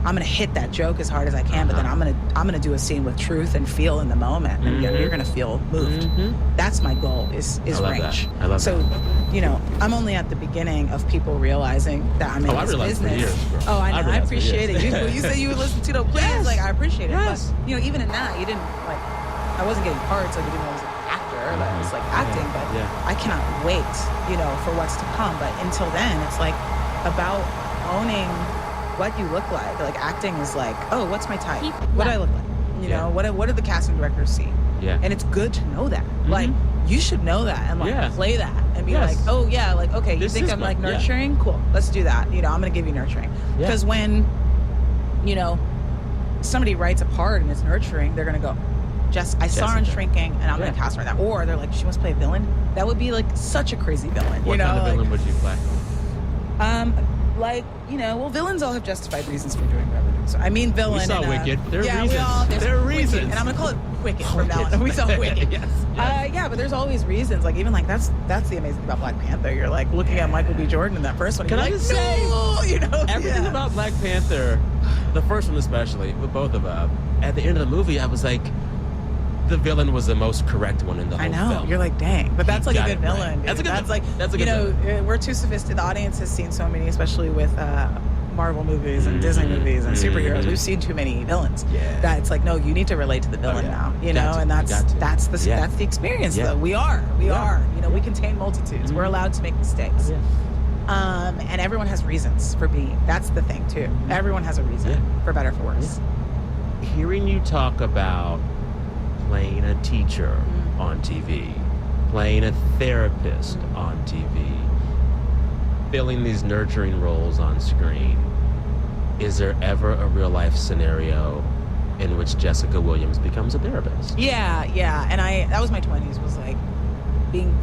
I'm gonna hit that joke as hard as I can, but then I'm gonna do a scene with truth and feel in the moment, and you're gonna feel moved. That's my goal. Is range. I love so, that. I'm only at the beginning of people realizing that I'm in this realized business. for years, bro. Oh, I know. I appreciate it. You said you would listen to the please. Like, I appreciate it. But even in that, you didn't like. I wasn't getting parts. Like, you didn't know I was an actor. Like, I was like acting, but I cannot wait. For what's to come. But until then, it's like about owning what you look like. Like, acting is like, oh, what's my type? What do I look like? What do the casting directors see? Yeah. And it's good to know that. Like, you should know that and like play that and be like, oh yeah, like, okay, you think I'm like nurturing? Cool, let's do that. I'm gonna give you nurturing. Because when, somebody writes a part and it's nurturing, they're gonna go, I saw her in Shrinking, and I'm gonna cast her that. Or they're like, she must play a villain. That would be like such a crazy villain. What kind of villain would you play? Villains all have justified reasons for doing whatever they do. So I mean, villain. We saw Wicked. There are reasons. There's there are Wicked, reasons. and I'm gonna call it Wicked from now on. We saw Wicked. Yes. But there's always reasons. Like, even like that's the amazing thing about Black Panther. You're like looking at Michael B. Jordan in that first one. Can I just say, everything Yeah. about Black Panther, the first one especially, with both of them, at the end of the movie, I was like, the villain was the most correct one in the whole film. I know. You're like, dang. But that's like a good villain. Right. That's a good villain. We're too sophisticated. The audience has seen so many, especially with Marvel movies and Disney movies and superheroes. We've seen too many villains. Yeah. That it's like, no, you need to relate to the villain now. You know, and that's the experience though. We are. You know, we contain multitudes. We're allowed to make mistakes. And everyone has reasons for being. That's the thing too. Everyone has a reason, for better or for worse. Hearing you talk about playing a teacher on TV, playing a therapist on TV, filling these nurturing roles on screen, is there ever a real life scenario in which Jessica Williams becomes a therapist? Yeah. And that was my 20s, was like being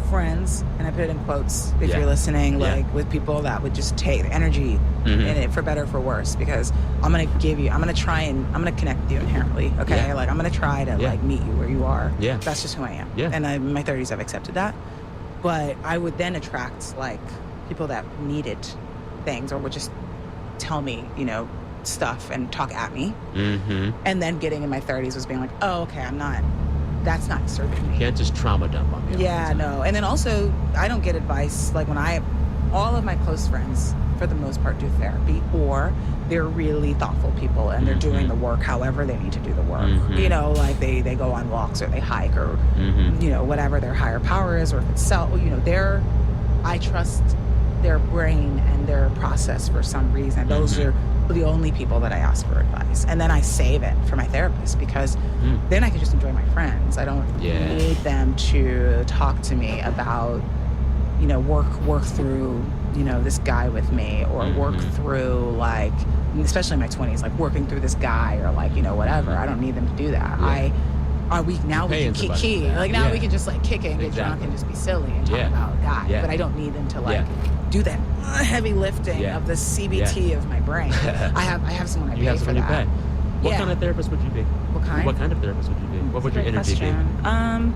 friends, and I put it in quotes if you're listening, like with people that would just take the energy in it, for better or for worse, because I'm going to connect with you inherently, okay? Like, I'm going to try to like meet you where you are. That's just who I am. And in my 30s, I've accepted that. But I would then attract like people that needed things or would just tell me, you know, stuff and talk at me. And then getting in my 30s was being like, oh, okay, that's not serving me. You can't just trauma dump on me. Yeah, no. And then also, I don't get advice, like all of my close friends, for the most part, do therapy, or they're really thoughtful people and they're doing the work however they need to do the work. You know, like they go on walks or they hike or, you know, whatever their higher power is, or if it's you know, I trust their brain and their process for some reason. Those are the only people that I ask for advice. And then I save it for my therapist, because then I can just enjoy my friends. I don't need them to talk to me about, you know, work through, you know, this guy with me, or work through, like, especially in my 20s, like working through this guy, or like, you know, whatever. I don't need them to do that. We can kick like now we can just like kick it and get drunk and just be silly and talk about a guy. But I don't need them to like do that heavy lifting of the CBT of my brain. I have someone I pay for that. What kind of therapist would you be? What kind? What kind of therapist would you be? What would your energy be?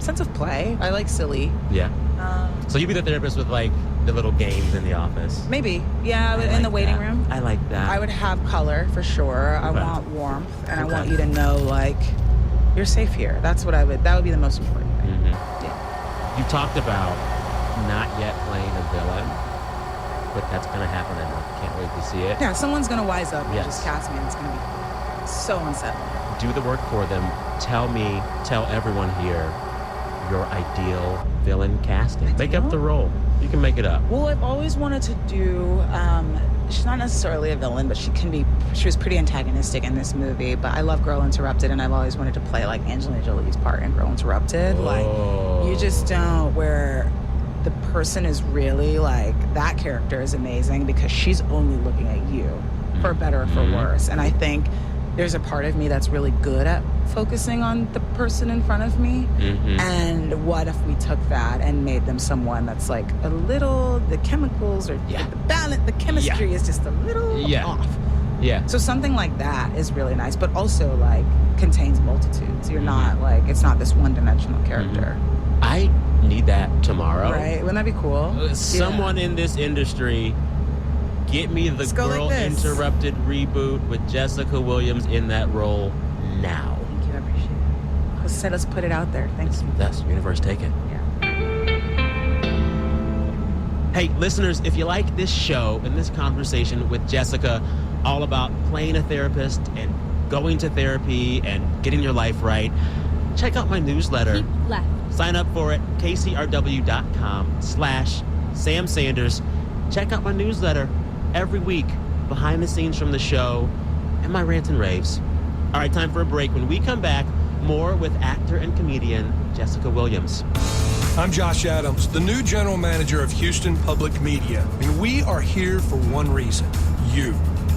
Sense of play. I like silly. So you'd be the therapist with like the little games in the office. Maybe. Yeah, in the waiting room. I like that. I would have color for sure. I want warmth, and I want you to know, like, you're safe here. That would be the most important thing. You talked about not yet playing a villain, but that's gonna happen, and I can't wait to see it. Yeah, someone's gonna wise up and just cast me, and it's gonna be so unsettling. Do the work for them. Tell everyone here your ideal villain casting. Make up the role. You can make it up. Well, I've always wanted to do, she's not necessarily a villain, but she was pretty antagonistic in this movie, but I love Girl Interrupted, and I've always wanted to play like Angelina Jolie's part in Girl Interrupted. Like, you just don't, where the person is really like, that character is amazing because she's only looking at you, for better or for worse. And I think there's a part of me that's really good at focusing on the person in front of me. And what if we took that and made them someone that's like a little, the chemicals or the balance, the chemistry is just a little off. So something like that is really nice, but also like contains multitudes. You're not like, it's not this one-dimensional character. I need that tomorrow. Right? Wouldn't that be cool? Someone in this industry, get me the Girl Interrupted reboot with Jessica Williams in that role now. Thank you, I appreciate it. Let's put it out there. Thanks. That's universe taken. Hey, listeners, if you like this show and this conversation with Jessica, all about playing a therapist and going to therapy and getting your life right, check out my newsletter. Keep left. Sign up for it, kcrw.com/Sam Sanders. Check out my newsletter every week, behind the scenes from the show, and my rants and raves. All right, time for a break. When we come back, more with actor and comedian Jessica Williams. I'm Josh Adams, the new general manager of Houston Public Media, and we are here for one reason: you.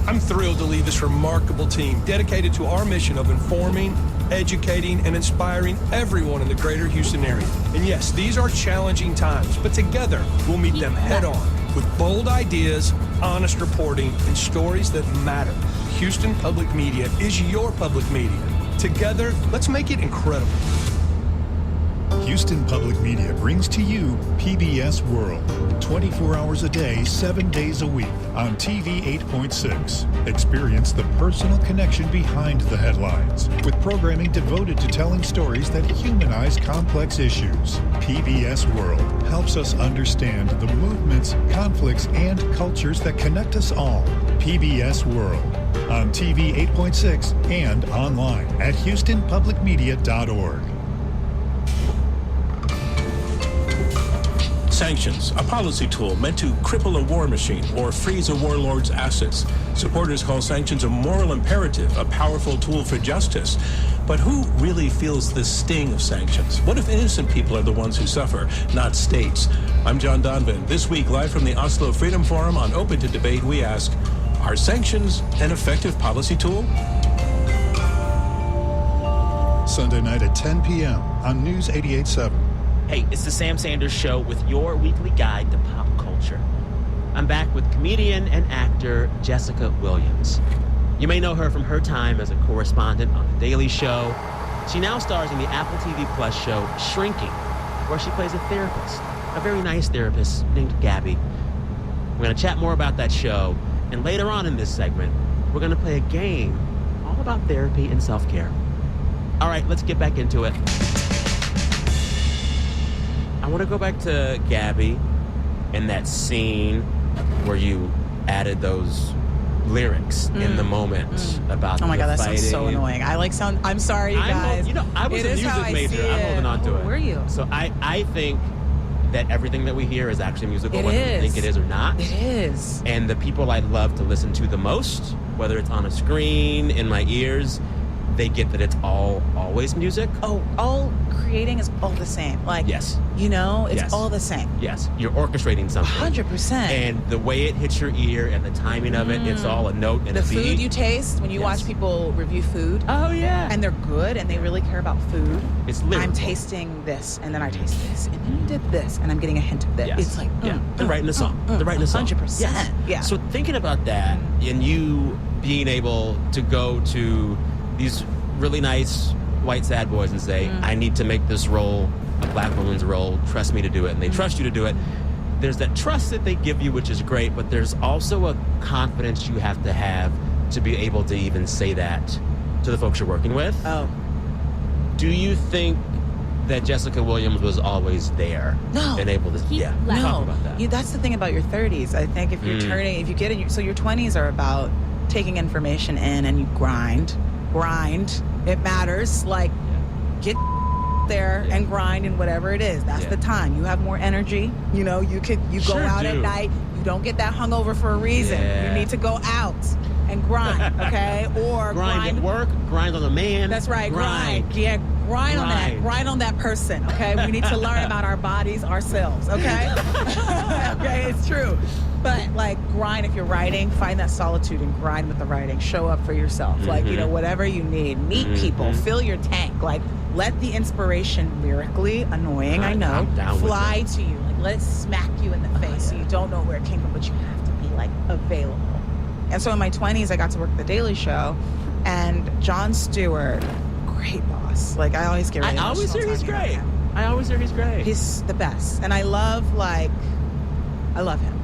I'm thrilled to lead this remarkable team dedicated to our mission of informing, educating, and inspiring everyone in the greater Houston area. And yes, these are challenging times, but together we'll meet them head on with bold ideas, honest reporting, and stories that matter. Houston Public Media is your public media. Together, let's make it incredible. Houston Public Media brings to you PBS World. 24 hours a day, 7 days a week on TV 8.6. Experience the personal connection behind the headlines with programming devoted to telling stories that humanize complex issues. PBS World helps us understand the movements, conflicts, and cultures that connect us all. PBS World on TV 8.6 and online at HoustonPublicMedia.org. Sanctions, a policy tool meant to cripple a war machine or freeze a warlord's assets. Supporters call sanctions a moral imperative, a powerful tool for justice. But who really feels the sting of sanctions? What if innocent people are the ones who suffer, not states? I'm John Donvan. This week, live from the Oslo Freedom Forum on Open to Debate, we ask, are sanctions an effective policy tool? Sunday night at 10 p.m. on News 88.7. Hey, it's the Sam Sanders Show with your weekly guide to pop culture. I'm back with comedian and actor Jessica Williams. You may know her from her time as a correspondent on The Daily Show. She now stars in the Apple TV Plus show Shrinking, where she plays a therapist, a very nice therapist named Gabby. We're going to chat more about that show, and later on in this segment, we're going to play a game all about therapy and self-care. All right, let's get back into it. I want to go back to Gabby and that scene where you added those lyrics in the moment about Oh my God, that fighting. sounds so annoying. I'm sorry, you guys. I was It a is how music I major. see I'm it. holding on to Oh, it. were you? So I think that everything that we hear is actually musical, It whether is. we think it is or not. It is. And the people I love to listen to the most, whether it's on a screen, in my ears, they get that it's always music. Oh, all creating is all the same. Like, yes. You know, it's Yes. all the same. Yes, you're orchestrating something. 100%. And the way it hits your ear and the timing of it, it's all a note and The a beat. food you taste when you watch people review food. Oh, yeah. And they're good and they really care about food. It's lyrical. I'm tasting this and then I taste this and then you did this and I'm getting a hint of this. Yes. It's like, They're writing a song. They're writing a song. 100%. Yes. Yeah. So thinking about that and you being able to go to these really nice white sad boys and say, I need to make this role a black woman's role, trust me to do it, and they trust you to do it. There's that trust that they give you, which is great, but there's also a confidence you have to be able to even say that to the folks you're working with. Oh. Do you think that Jessica Williams was always there? No. And able to, talk about that. That's the thing about your 30s. I think if you're if you get in, so your 20s are about taking information in and you grind. It matters. Like, get there and grind and whatever it is. That's the time. You have more energy. You know, you go Sure out do. at night. You don't get that hungover for a reason. Yeah. You need to go out and grind, okay? Or grind at work, grind on a man. That's right, grind. Yeah, grind on that. Grind on that person, okay? We need to learn about our bodies ourselves, okay? Okay, it's true. But like grind if you're writing, find that solitude and grind with the writing. Show up for yourself. Like, you know, whatever you need. Meet people, fill your tank. Like, let the inspiration, lyrically annoying, I know, I'm down with fly to you. Like, let it smack you in the face so you don't know where it came from, but you have to be like available. And so in my 20s, I got to work at The Daily Show, and Jon Stewart, great boss. Like, I always get really I always emotional hear he's talking about great. him. I always hear he's great. He's the best. And I love him.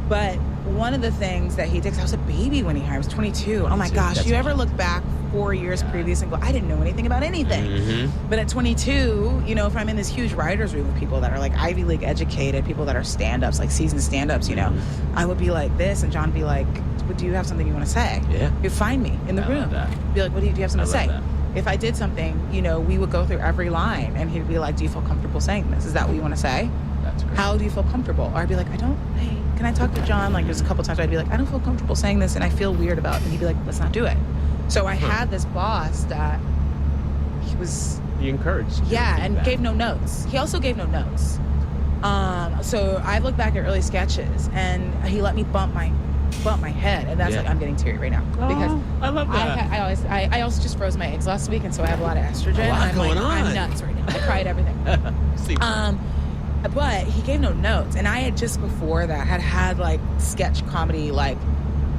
But one of the things that he did, 'cause I was a baby when he hired, I was 22. Oh my gosh, That's you ever look back 4 years previous and go, I didn't know anything about anything. But at 22, you know, if I'm in this huge writer's room with people that are like Ivy League educated, people that are stand-ups, like seasoned stand-ups, you know, I would be like this, and John would be like, but do you have something you want to say? Yeah. He'd find me in the room. Be like, do you have something to say? If I did something, you know, we would go through every line, and he'd be like, do you feel comfortable saying this? Is that what you want to say? That's great. How do you feel comfortable? Or I'd be like, hey, can I talk to John? Like, there's a couple times I'd be like, I don't feel comfortable saying this, and I feel weird about it. And he'd be like, let's not do it. So I had this boss that he encouraged. Yeah, and gave no notes. He also gave no notes. So I look back at early sketches, and he let me bump my head, and that's like, I'm getting teary right now because I love that. I also just froze my eggs last week, and so I have a lot of estrogen. A lot I'm going I'm on. nuts right now. I cried everything. But he gave no notes, and I had just before that had like sketch comedy, like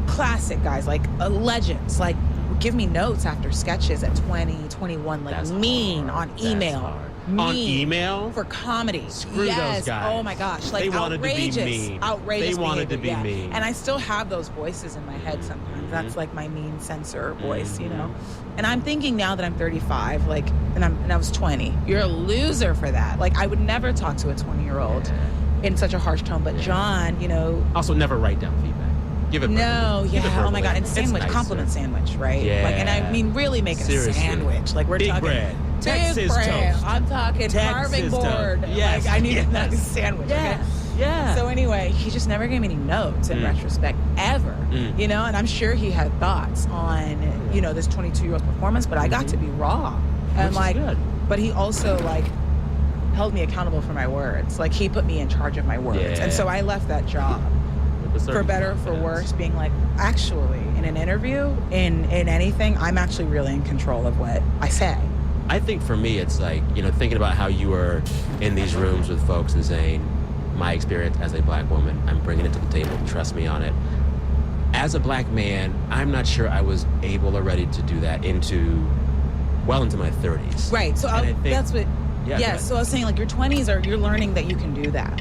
classic guys, like legends, like give me notes after sketches at 20, 21, like mean on email. On email? For comedy. Screw yes. those guys. Oh my gosh. Like They wanted to be outrageous. mean. Outrageous They wanted to behavior, be yeah. mean. And I still have those voices in my head sometimes. That's like my mean censor voice, you know? And I'm thinking now that I'm 35, like, and I was 20. You're a loser for that. Like, I would never talk to a 20-year-old in such a harsh tone. But John, you know. Also, never write down feedback. Give it No, Give it yeah. Oh my verbally. God. And It's sandwich, nicer. compliment sandwich, right? Yeah. Like, and I mean, really make it Seriously. a sandwich. Like, we're Big talking. bread. Big Texas bread. toast. I'm talking carving Texas toast. board. Yes. Like, I need a Yes. nice sandwich. Yeah. Okay? Yeah. So anyway, he just never gave me any notes in retrospect, ever. You know, and I'm sure he had thoughts on, you know, this 22-year-old performance, but I got to be raw. And Which like, is good. but he also like held me accountable for my words. Like he put me in charge of my words. Yeah. And so I left that job. For better or for worse, being like, actually, in an interview, in anything, I'm actually really in control of what I say. I think for me, it's like, you know, thinking about how you were in these rooms with folks and saying, my experience as a black woman, I'm bringing it to the table, trust me on it. As a black man, I'm not sure I was able or ready to do that well into my 30s. Right, so that's what, Yeah, so I was saying, like, your 20s you're learning that you can do that.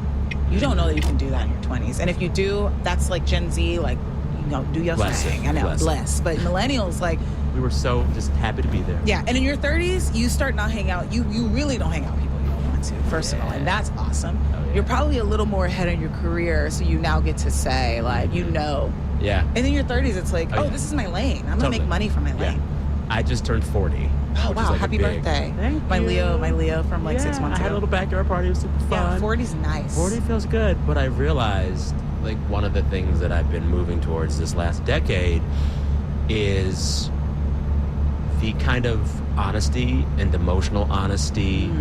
You don't know that you can do that in your 20s. And if you do, that's like Gen Z, like, you know, do your thing. I know, bless. But millennials, like... We were so just happy to be there. Yeah, and in your 30s, you start not hanging out. You really don't hang out with people you don't want to, first of all. And that's awesome. You're probably a little more ahead in your career, so you now get to say, like, you know. Yeah. And in your 30s, it's like, this is my lane. I'm going to make money from my lane. I just turned 40. Oh, wow. Like Happy birthday. Thank my you. Leo from like 6 months ago. I had a little backyard party. It was super fun. Yeah, 40's nice. 40 feels good. But I realized, like, one of the things that I've been moving towards this last decade is the kind of honesty and emotional honesty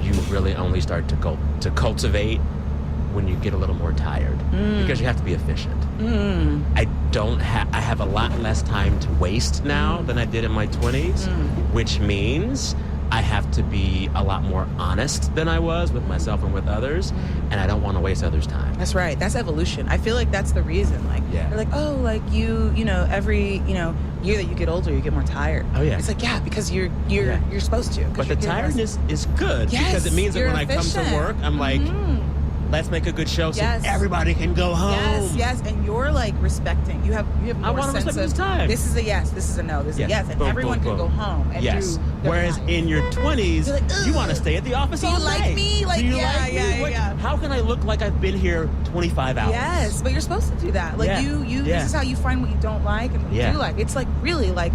you really only start to cultivate when you get a little more tired. Because you have to be efficient. I have a lot less time to waste now than I did in my 20s, which means I have to be a lot more honest than I was with myself and with others, and I don't want to waste others' time. That's right. That's evolution. I feel like that's the reason. Like, they're like, oh, like you know, every, you know, year that you get older, you get more tired. Oh, yeah. It's like, yeah, because you're supposed to. But the tiredness is good because it means that when I come to work, I'm like, let's make a good show so everybody can go home. Yes, and you're like respecting. You have more I want to sense respect of this time. This is a yes, this is a no, this is a yes, and Boom, everyone boom, can boom. go home and do their Whereas life. in your 20s, You're like, you want to stay at the office Do all you like day. me? Like, do you yeah, like me? yeah, What- yeah. How can I look like I've been here 25 hours? Yes, but you're supposed to do that. Like this is how you find what you don't like and what you do like. It's like really like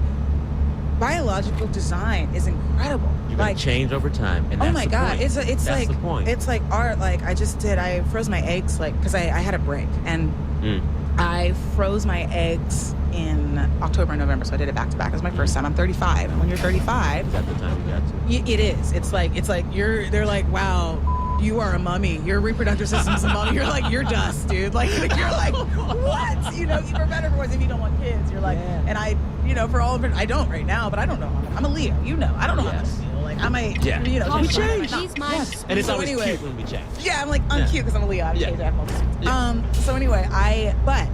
biological design is incredible. You're going to change over time, and that's Oh my the God, point. it's That's like the point. it's like art. Like I froze my eggs like because I had a break and I froze my eggs in October and November, so I did it back to back. It was my first time. I'm 35, and when you're 35, is that the time you got to? It is. It's like they're like, wow, you are a mummy. Your reproductive system's a mummy. You're like, you're dust, dude. Like you're like, what? You know, for better or for worse, if you don't want kids, you're like, and I, you know, for all of it, I don't right now, but I don't know. I'm a Leo, you know. I don't know how to feel. Like I'm a, you know, we change. change. And it's always cute when we change. Yeah, I'm like, I'm cute because I'm a Leo. I change. I have multitudes. So anyway, but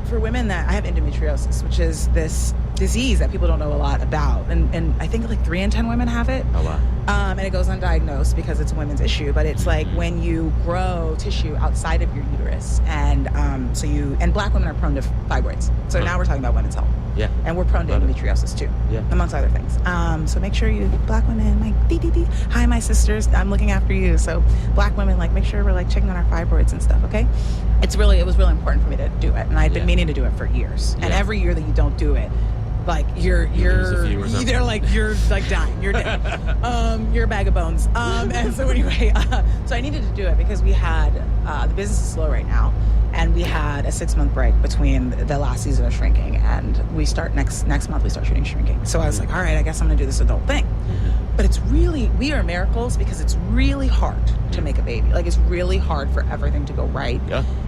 for women that I have endometriosis, which is this disease that people don't know a lot about, and I think like 3 in 10 women have it. A lot. And it goes undiagnosed because it's a women's issue, but it's like when you grow tissue outside of your uterus, and and black women are prone to fibroids. So now we're talking about women's health. Yeah. And we're prone to endometriosis too. Yeah. Amongst other things. So make sure you, black women, like, hi, my sisters, I'm looking after you. So black women, like, make sure we're like checking on our fibroids and stuff, okay? It was really important for me to do it. And I'd been meaning to do it for years. And every year that you don't do it, like you're they're like you're like dying, you're dead, you're a bag of bones. And so anyway, so I needed to do it because we had the business is slow right now, and we had a 6-month break between the last season of Shrinking, and we start next month we start shooting Shrinking. So I was like, all right, I guess I'm gonna do this adult thing. But we are miracles because it's really hard to make a baby. Like, it's really hard for everything to go right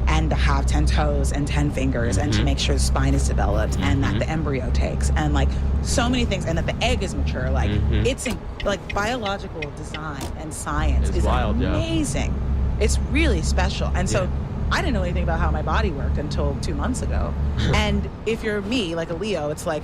and to have 10 toes and 10 fingers and to make sure the spine is developed and that the embryo takes and like so many things and that the egg is mature. Like it's like biological design and science is wild, amazing. It's really special. And so I didn't know anything about how my body worked until 2 months ago. And if you're me, like a Leo, it's like,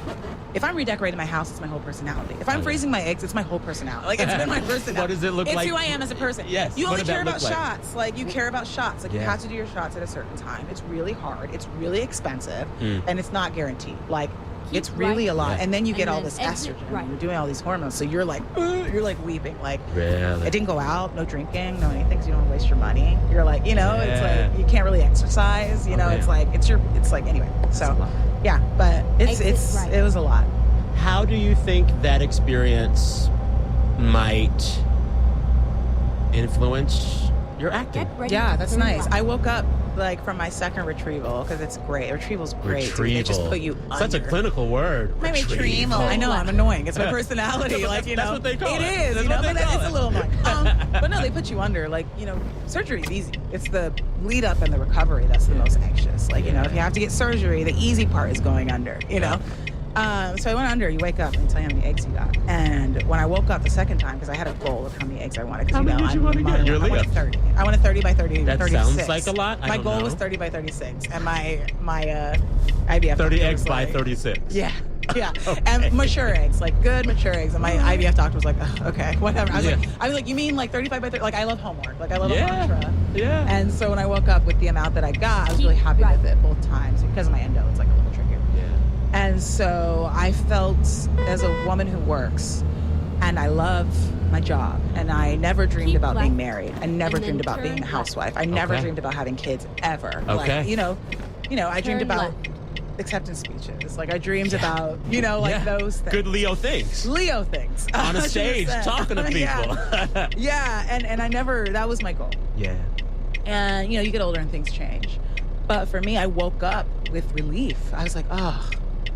if I'm redecorating my house, it's my whole personality. If I'm freezing my eggs, it's my whole personality. Like, it's been my personality. What does it look it's like? It's who I am as a person. Yes. You What only did that care about look like? shots. Like, you care about shots. Like, you have to do your shots at a certain time. It's really hard. It's really expensive. And it's not guaranteed. Like, it's really a lot. Yeah. And then you get And all then this exit estrogen. right. You're doing all these hormones. So you're like weeping. Like, Really? it didn't go out, no drinking, no anything, so you don't want to waste your money. You're like, it's like, you can't really exercise, it's like, anyway. So, yeah, but it was a lot. How do you think that experience might influence your acting? Yeah, that's nice. I woke up like from my second retrieval because it's great. Retrieval's great. Dude. They just put you under. Such a clinical word. My retrieval. I know, I'm annoying. It's my personality. That's what they call it. It is, but it's a little annoying. But no, they put you under. Like, surgery is easy. It's the lead up and the recovery that's the most anxious. Like, if you have to get surgery, the easy part is going under, So I went under. You wake up and tell you how many eggs you got. And when I woke up the second time, because I had a goal of how many eggs I wanted. How many did you want to get? I wanted 30. I wanted 30 by 30. That 36. sounds like a lot. My goal was 30 by 36, and my IVF 30 doctor eggs was by like, 36. Yeah. And mature eggs, like good mature eggs. And my IVF doctor was like, okay, whatever. I was like, you mean like 35 by 30? Like, I love homework. Like, I love a mantra. Yeah. And so when I woke up with the amount that I got, I was really happy with it both times. Because of my endo, it's like a little trickier. Yeah. And so I felt, as a woman who works, and I love my job, and I never dreamed about being married. I never dreamed about being a housewife. I never dreamed about having kids ever. Okay. Like, I dreamed about acceptance speeches. Like, I dreamed about, those things. Good Leo things. Leo things. On a stage, 100%. talking to people. Yeah, and I never, that was my goal. Yeah. And, you get older and things change. But for me, I woke up with relief. I was like, oh,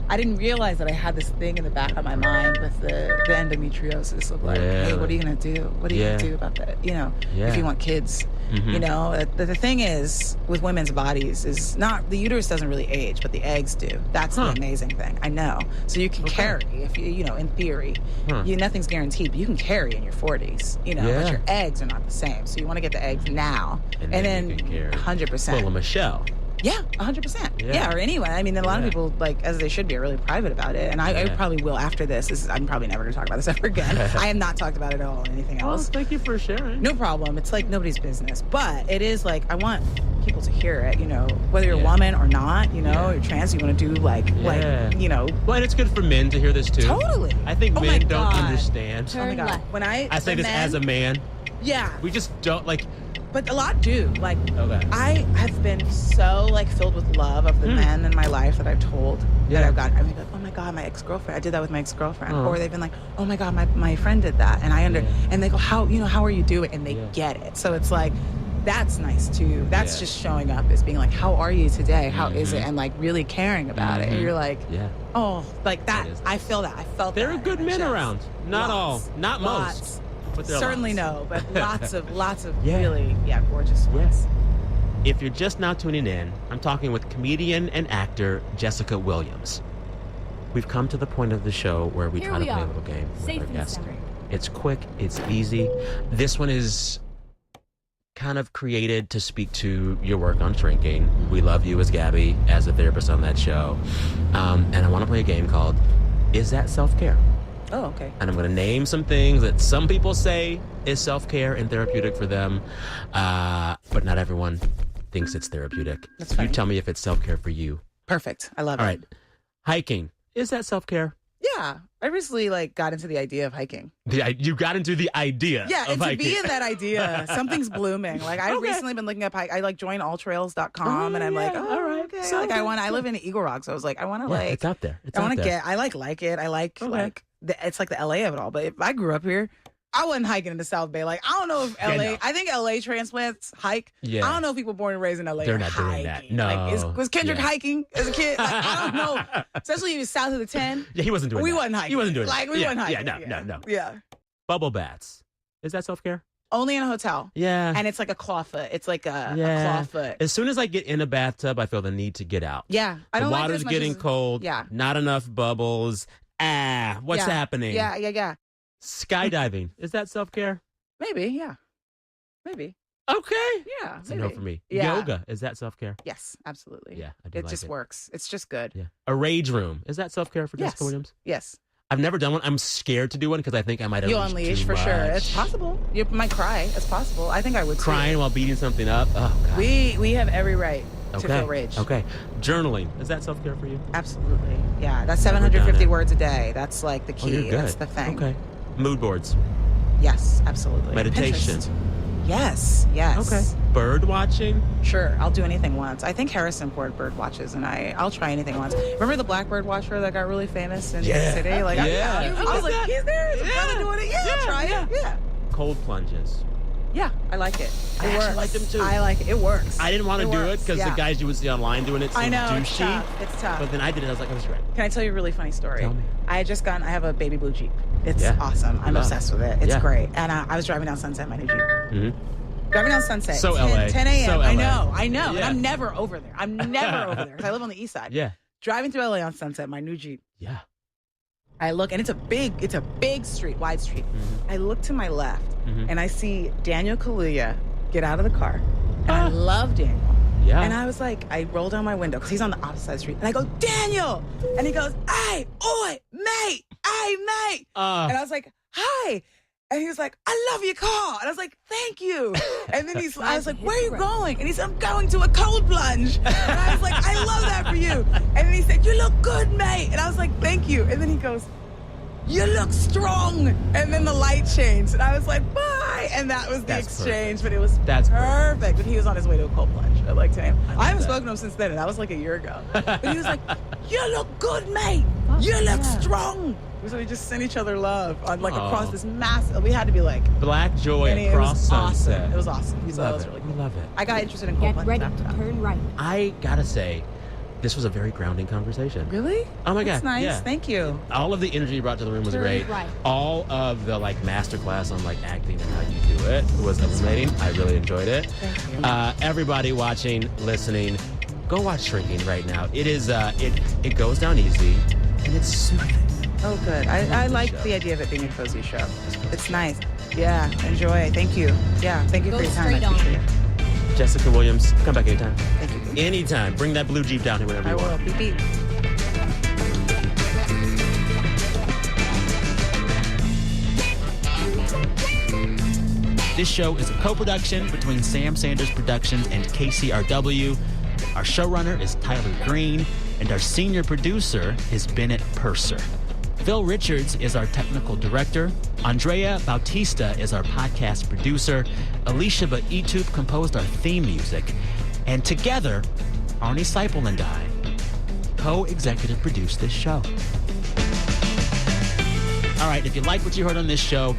I didn't realize that I had this thing in the back of my mind with the endometriosis of like, hey, what are you going to do? What are you going to do about that? If you want kids. The thing is, with women's bodies, is not, the uterus doesn't really age, but the eggs do. That's the amazing thing. I know. So you can carry, if you, in theory. Nothing's guaranteed, but you can carry in your 40s, but your eggs are not the same. So you want to get the eggs now. And then you can carry. 100%. Well, Michelle. Yeah, 100%. Yeah, or anyway. I mean, a lot of people, like, as they should be, are really private about it. And I probably will after this. I'm probably never going to talk about this ever again. I have not talked about it at all or anything else. Well, thank you for sharing. No problem. It's like nobody's business. But it is like, I want people to hear it, whether you're a woman or not, you're trans, you want to do like, Well, and it's good for men to hear this too. Totally. I think men don't understand. Oh my God. When I say this as a man. Yeah. We just don't like. But a lot do. Like, I have been so, like, filled with love of the men in my life that I've told that I've got. I mean, like, oh my God, my ex-girlfriend. I did that with my ex-girlfriend. Or they've been like, oh my God, my friend did that. And and they go, how are you doing? And they get it. So it's like, that's nice too. That's just showing up as being like, how are you today? How is it? And like really caring about it. And you're like, oh, like that. I feel that. I felt there that. There are good men around. Not all. Not lots. most. But certainly no, but lots of really gorgeous ones. Yes. If you're just now tuning in, I'm talking with comedian and actor Jessica Williams. We've come to the point of the show where we try to play a little game with our guests. It's quick, it's easy. This one is kind of created to speak to your work on shrinking. We love you as Gabby, as a therapist on that show. And I want to play a game called Is That Self-Care? Oh, okay. And I'm going to name some things that some people say is self-care and therapeutic for them, but not everyone thinks it's therapeutic. That's funny. You tell me if it's self-care for you. Perfect. I love it. All right. Hiking. Is that self-care? Yeah. I recently got into the idea of hiking. You got into the idea of hiking. hiking. To be in that idea, something's blooming. Like, I've recently been looking up, I joined alltrails.com and I'm like, all right, okay. So I live in Eagle Rock, so I was like, I want to it's out there. I want to get, I like it. I like it's like the LA of it all. But if I grew up here, I wasn't hiking in the South Bay. Like, I don't know if LA, I think LA transplants hike. Yeah. I don't know if people born and raised in LA They're are not hiking. doing that. No. Like, was Kendrick hiking as a kid? Like, I don't know. Especially if he was south of the 10. Yeah, he wasn't doing that. We wasn't hiking. He wasn't doing like, that. we wasn't hiking. No. Yeah. Bubble baths. Is that self-care? Only in a hotel. Yeah. And it's like a claw foot. It's like a claw foot. As soon as I get in a bathtub, I feel the need to get out. Yeah. I don't the like water's getting cold. Yeah. Not enough bubbles. What's happening? Yeah. Skydiving. Is that self-care? Maybe, yeah. Maybe. Okay. Yeah. It's a no for me. Yeah. Yoga, is that self-care? Yes, absolutely. Yeah, I do It like just it. works. It's just good. Yeah. A rage room, is that self-care for Yes. Jessica Williams? Yes. I've never done one. I'm scared to do one because I think I might You'll unleash unleash too for much. sure. It's possible. You might cry. It's possible. I think I would too. Crying while beating something up. Oh, God. We have every right to Okay. feel rage. Okay. Journaling, is that self-care for you? Absolutely. Yeah, that's Never done 750 it. words a day. That's like the Oh, key. you're good. That's the thing. Okay. Mood boards. Yes, absolutely. Meditation. Pinterest. Yes. Okay. Bird watching. Sure, I'll do anything once. I think Harrison Ford bird watches, and I'll try anything once. Remember the blackbird watcher that got really famous in New York City? Like, Yeah. I was like, he's there. He's doing it. Yeah, I'll try it. Yeah. Cold plunges. Yeah, I like it. I It actually works. like them too. I like it. It works. I didn't want to do it works. because Yeah. the guys you would see online doing it I seemed know, douchey. it's tough. It's tough. But then I did it. I was like, I was right. Can I tell you a really funny story? Tell me. I have a baby blue Jeep. It's Yeah. awesome. I'm Love obsessed it. with it. It's Yeah. great. And I was driving down Sunset in my new Jeep. Mm-hmm. Driving down Sunset. So 10, LA. 10 a.m. So I LA. know. And Yeah. I'm never over there. I'm never over there because I live on the east side. Yeah. Driving through LA on Sunset, my new Jeep. Yeah. I look, and it's a big street, wide street. Mm-hmm. I look to my left, and I see Daniel Kaluuya get out of the car. And I love Daniel. Yeah. And I was like, I roll down my window because he's on the opposite side of the street. And I go, Daniel! And he goes, hey, oi, mate, hey, mate. And I was like, hi. And he was like, I love your car. And I was like, thank you. And then I was like, where are you going? And he said, I'm going to a cold plunge. And I was like, I love that for you. And then he said, you look good, mate. And I was like, thank you. And then he goes, you look strong. And then the light changed. And I was like, bye. And that was the exchange. But it was perfect. And he was on his way to a cold plunge at like 10 a.m. I haven't spoken to him since then. And that was like a year ago. But he was like, you look good, mate. You look strong. So we just sent each other love on like across this massive. We had to be like Black joy and across it was Sunset. awesome. It was awesome. We So love it was it. really We cool. love it. I got interested in cold plunges after that. Turn right. I gotta say, this was a very grounding conversation. Really? Oh my That's God. nice. Yeah. Thank you. All of the energy you brought to the room was Turn great. right. All of the like masterclass on like acting and how you do it was fascinating. I really enjoyed it. Thank you. Everybody watching, listening, go watch Shrinking right now. It is it goes down easy and it's soothing. Oh, good. I like the idea of it being a cozy show. It's nice. Yeah, enjoy. Thank you. Yeah, thank you Go for your time. I straight on. appreciate it. Jessica Williams, come back anytime. Thank you. Anytime. Bring that blue Jeep down here whenever I you will. want. Beep, beep. This show is a co-production between Sam Sanders Productions and KCRW. Our showrunner is Tyler Green, and our senior producer is Bennett Purser. Phil Richards is our technical director. Andrea Bautista is our podcast producer. Alicia Baitub composed our theme music. And together, Arnie Seipel and I co-executive produced this show. All right, if you like what you heard on this show,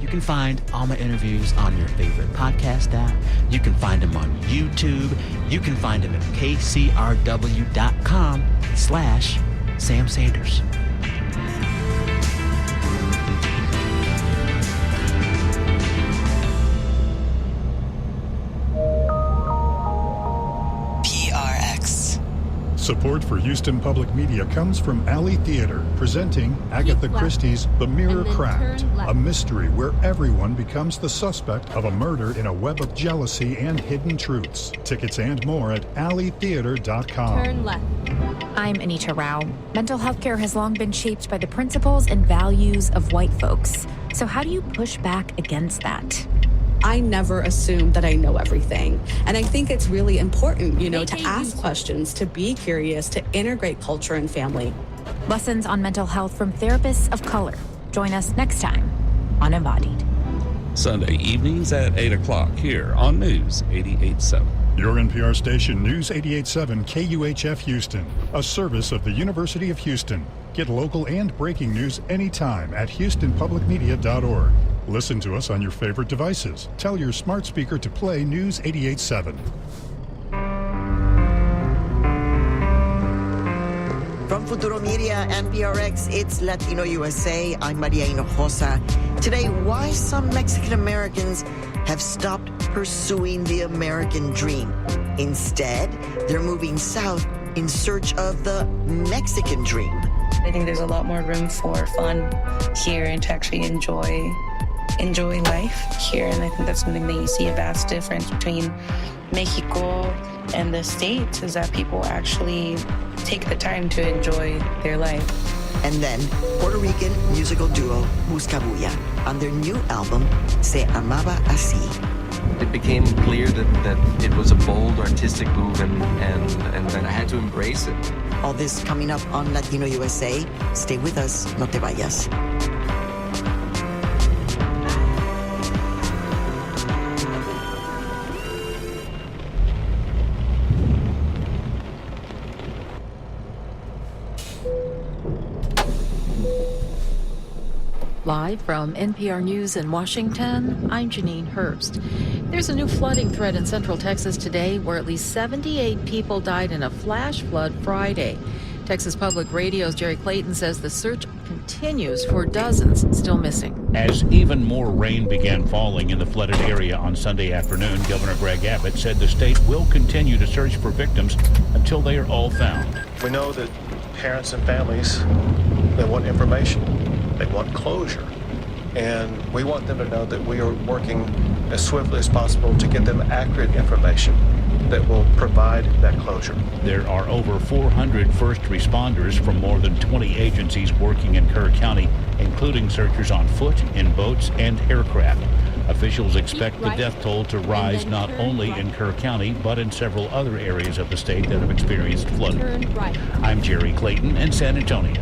you can find all my interviews on your favorite podcast app. You can find them on YouTube. You can find them at kcrw.com/Sam Sanders. PRX. Support for Houston Public Media comes from Alley Theater, presenting Agatha left, Christie's The Mirror and then Cracked, turn left. a mystery where everyone becomes the suspect of a murder in a web of jealousy and hidden truths. Tickets and more at alleytheater.com. Turn left. I'm Anita Rao. Mental health care has long been shaped by the principles and values of white folks. So how do you push back against that? I never assume that I know everything. And I think it's really important, to ask questions, to be curious, to integrate culture and family. Lessons on mental health from therapists of color. Join us next time on Embodied. Sunday evenings at 8 o'clock here on News 88.7. Your NPR station, News 88.7 KUHF Houston, a service of the University of Houston. Get local and breaking news anytime at houstonpublicmedia.org. Listen to us on your favorite devices. Tell your smart speaker to play News 88.7. From Futuro Media and PRX, it's Latino USA. I'm Maria Hinojosa. Today, why some Mexican Americans have stopped pursuing the American dream. Instead, they're moving south in search of the Mexican dream. I think there's a lot more room for fun here and to actually enjoy enjoy life here. And I think that's something that you see a vast difference between Mexico and the States, is that people actually take the time to enjoy their life. And then Puerto Rican musical duo Buscabulla on their new album Se Amaba Así. It became clear that it was a bold artistic move and that I had to embrace it. All this coming up on Latino USA. Stay with us, no te vayas. Live from NPR News in Washington, I'm Janine Herbst. There's a new flooding threat in Central Texas today where at least 78 people died in a flash flood Friday. Texas Public Radio's Jerry Clayton says the search continues for dozens still missing. As even more rain began falling in the flooded area on Sunday afternoon, Governor Greg Abbott said the state will continue to search for victims until they are all found. We know that parents and families, they want information. They want closure. And we want them to know that we are working as swiftly as possible to get them accurate information that will provide that closure. There are over 400 first responders from more than 20 agencies working in Kerr County, including searchers on foot, in boats, and aircraft. Officials expect the death toll to rise not only in Kerr County, but in several other areas of the state that have experienced flooding. I'm Jerry Clayton in San Antonio.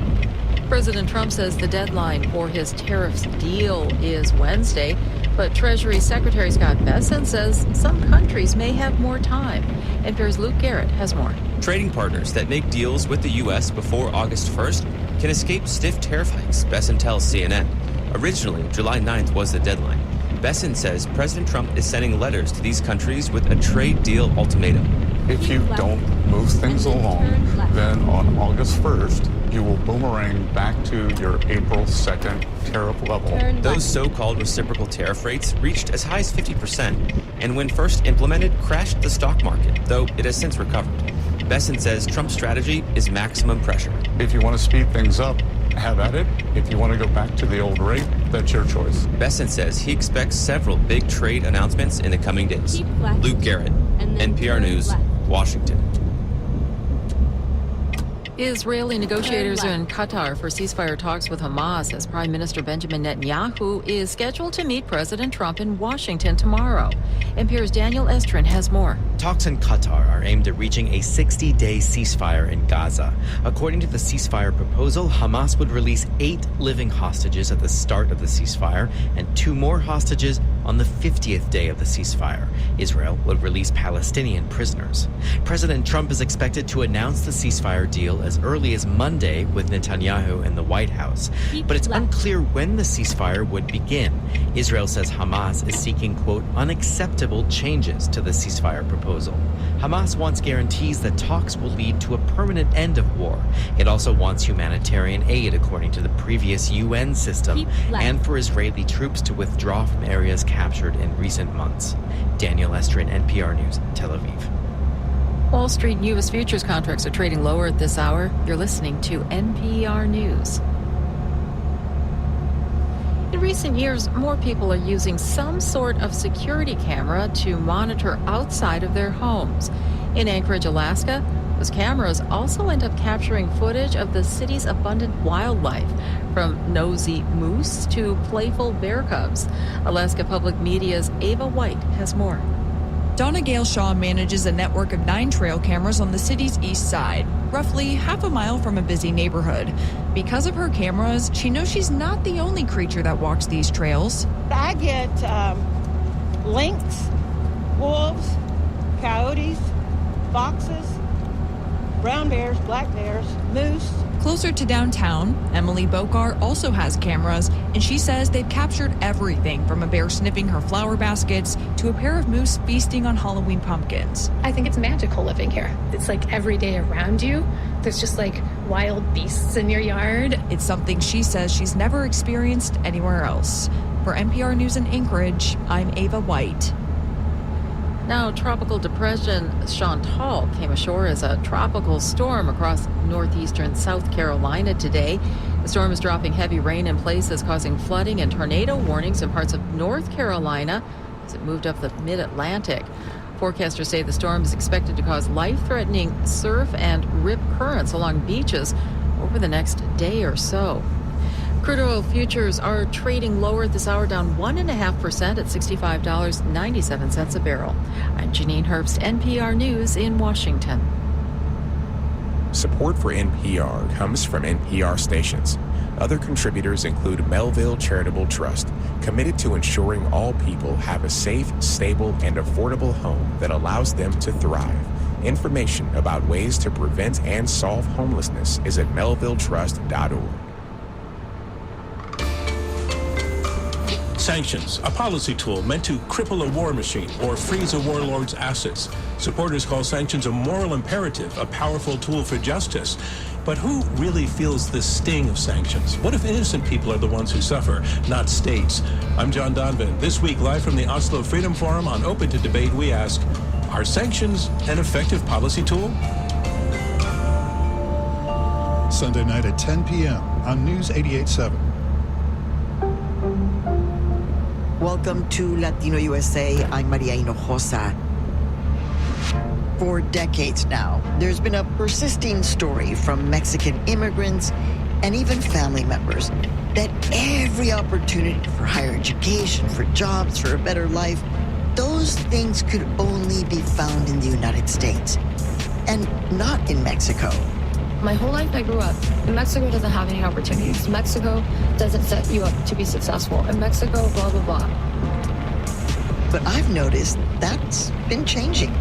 President Trump says the deadline for his tariffs deal is Wednesday, but Treasury Secretary Scott Bessent says some countries may have more time. NPR's Luke Garrett has more. Trading partners that make deals with the U.S. before August 1st can escape stiff tariff hikes, Bessent tells CNN. Originally, July 9th was the deadline. Bessent says President Trump is sending letters to these countries with a trade deal ultimatum. If you don't move things along, then on August 1st, you will boomerang back to your April 2nd tariff level. Those so-called reciprocal tariff rates reached as high as 50%, and when first implemented, crashed the stock market, though it has since recovered. Bessent says Trump's strategy is maximum pressure. If you want to speed things up, have at it. If you want to go back to the old rate, that's your choice. Bessent says he expects several big trade announcements in the coming days. Luke Garrett, NPR News, Washington. Israeli negotiators are in Qatar for ceasefire talks with Hamas as Prime Minister Benjamin Netanyahu is scheduled to meet President Trump in Washington tomorrow. NPR's Daniel Estrin has more. Talks in Qatar are aimed at reaching a 60-day ceasefire in Gaza. According to the ceasefire proposal, Hamas would release 8 living hostages at the start of the ceasefire and 2 more hostages on the 50th day of the ceasefire. Israel would release Palestinian prisoners. President Trump is expected to announce the ceasefire deal as early as Monday with Netanyahu in the White House. But it's unclear when the ceasefire would begin. Israel says Hamas is seeking, quote, unacceptable changes to the ceasefire proposal. Hamas wants guarantees that talks will lead to a permanent end of war. It also wants humanitarian aid, according to the previous UN system, and for Israeli troops to withdraw from areas captured in recent months. Daniel Estrin, NPR News, Tel Aviv. Wall Street and U.S. futures contracts are trading lower at this hour. You're listening to NPR News. In recent years, more people are using some sort of security camera to monitor outside of their homes. In Anchorage, Alaska, those cameras also end up capturing footage of the city's abundant wildlife, from nosy moose to playful bear cubs. Alaska Public Media's Ava White has more. Donna Gale Shaw manages a network of 9 trail cameras on the city's east side, roughly half a mile from a busy neighborhood. Because of her cameras, she knows she's not the only creature that walks these trails. I get lynx, wolves, coyotes, foxes, brown bears, black bears, moose. Closer to downtown, Emily Bokar also has cameras, and she says they've captured everything from a bear sniffing her flower baskets to a pair of moose feasting on Halloween pumpkins. I think it's magical living here. It's like every day around you, there's just like wild beasts in your yard. It's something she says she's never experienced anywhere else. For NPR News in Anchorage, I'm Ava White. Now, tropical depression Chantal came ashore as a tropical storm across northeastern South Carolina today. The storm is dropping heavy rain in places, causing flooding and tornado warnings in parts of North Carolina as it moved up the mid-Atlantic. Forecasters say the storm is expected to cause life-threatening surf and rip currents along beaches over the next day or so. Crude oil futures are trading lower at this hour, down 1.5% at $65.97 a barrel. I'm Janine Herbst, NPR News in Washington. Support for NPR comes from NPR stations. Other contributors include Melville Charitable Trust, committed to ensuring all people have a safe, stable, and affordable home that allows them to thrive. Information about ways to prevent and solve homelessness is at melvilletrust.org. Sanctions, a policy tool meant to cripple a war machine or freeze a warlord's assets. Supporters call sanctions a moral imperative, a powerful tool for justice. But who really feels the sting of sanctions? What if innocent people are the ones who suffer, not states? I'm John Donvan. This week, live from the Oslo Freedom Forum on Open to Debate, we ask, are sanctions an effective policy tool? Sunday night at 10 p.m. on News 88.7. Welcome to Latino USA. I'm Maria Hinojosa. For decades now, there's been a persisting story from Mexican immigrants and even family members that every opportunity for higher education, for jobs, for a better life, those things could only be found in the United States and not in Mexico. My whole life I grew up, Mexico doesn't have any opportunities. Mexico doesn't set you up to be successful. In Mexico, blah, blah, blah. But I've noticed that's been changing.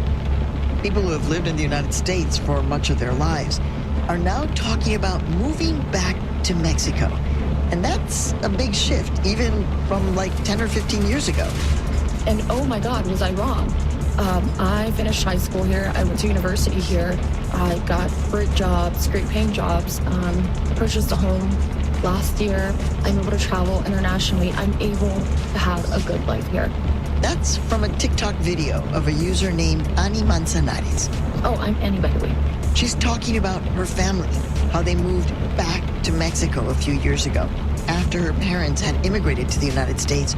People who have lived in the United States for much of their lives are now talking about moving back to Mexico. And that's a big shift, even from like 10 or 15 years ago. And oh my God, was I wrong? I finished high school here. I went to university here. I got great jobs, great paying jobs. I purchased a home last year. I'm able to travel internationally. I'm able to have a good life here. That's from a TikTok video of a user named Ani Manzanares. Oh, I'm Annie, by the way. She's talking about her family, how they moved back to Mexico a few years ago after her parents had immigrated to the United States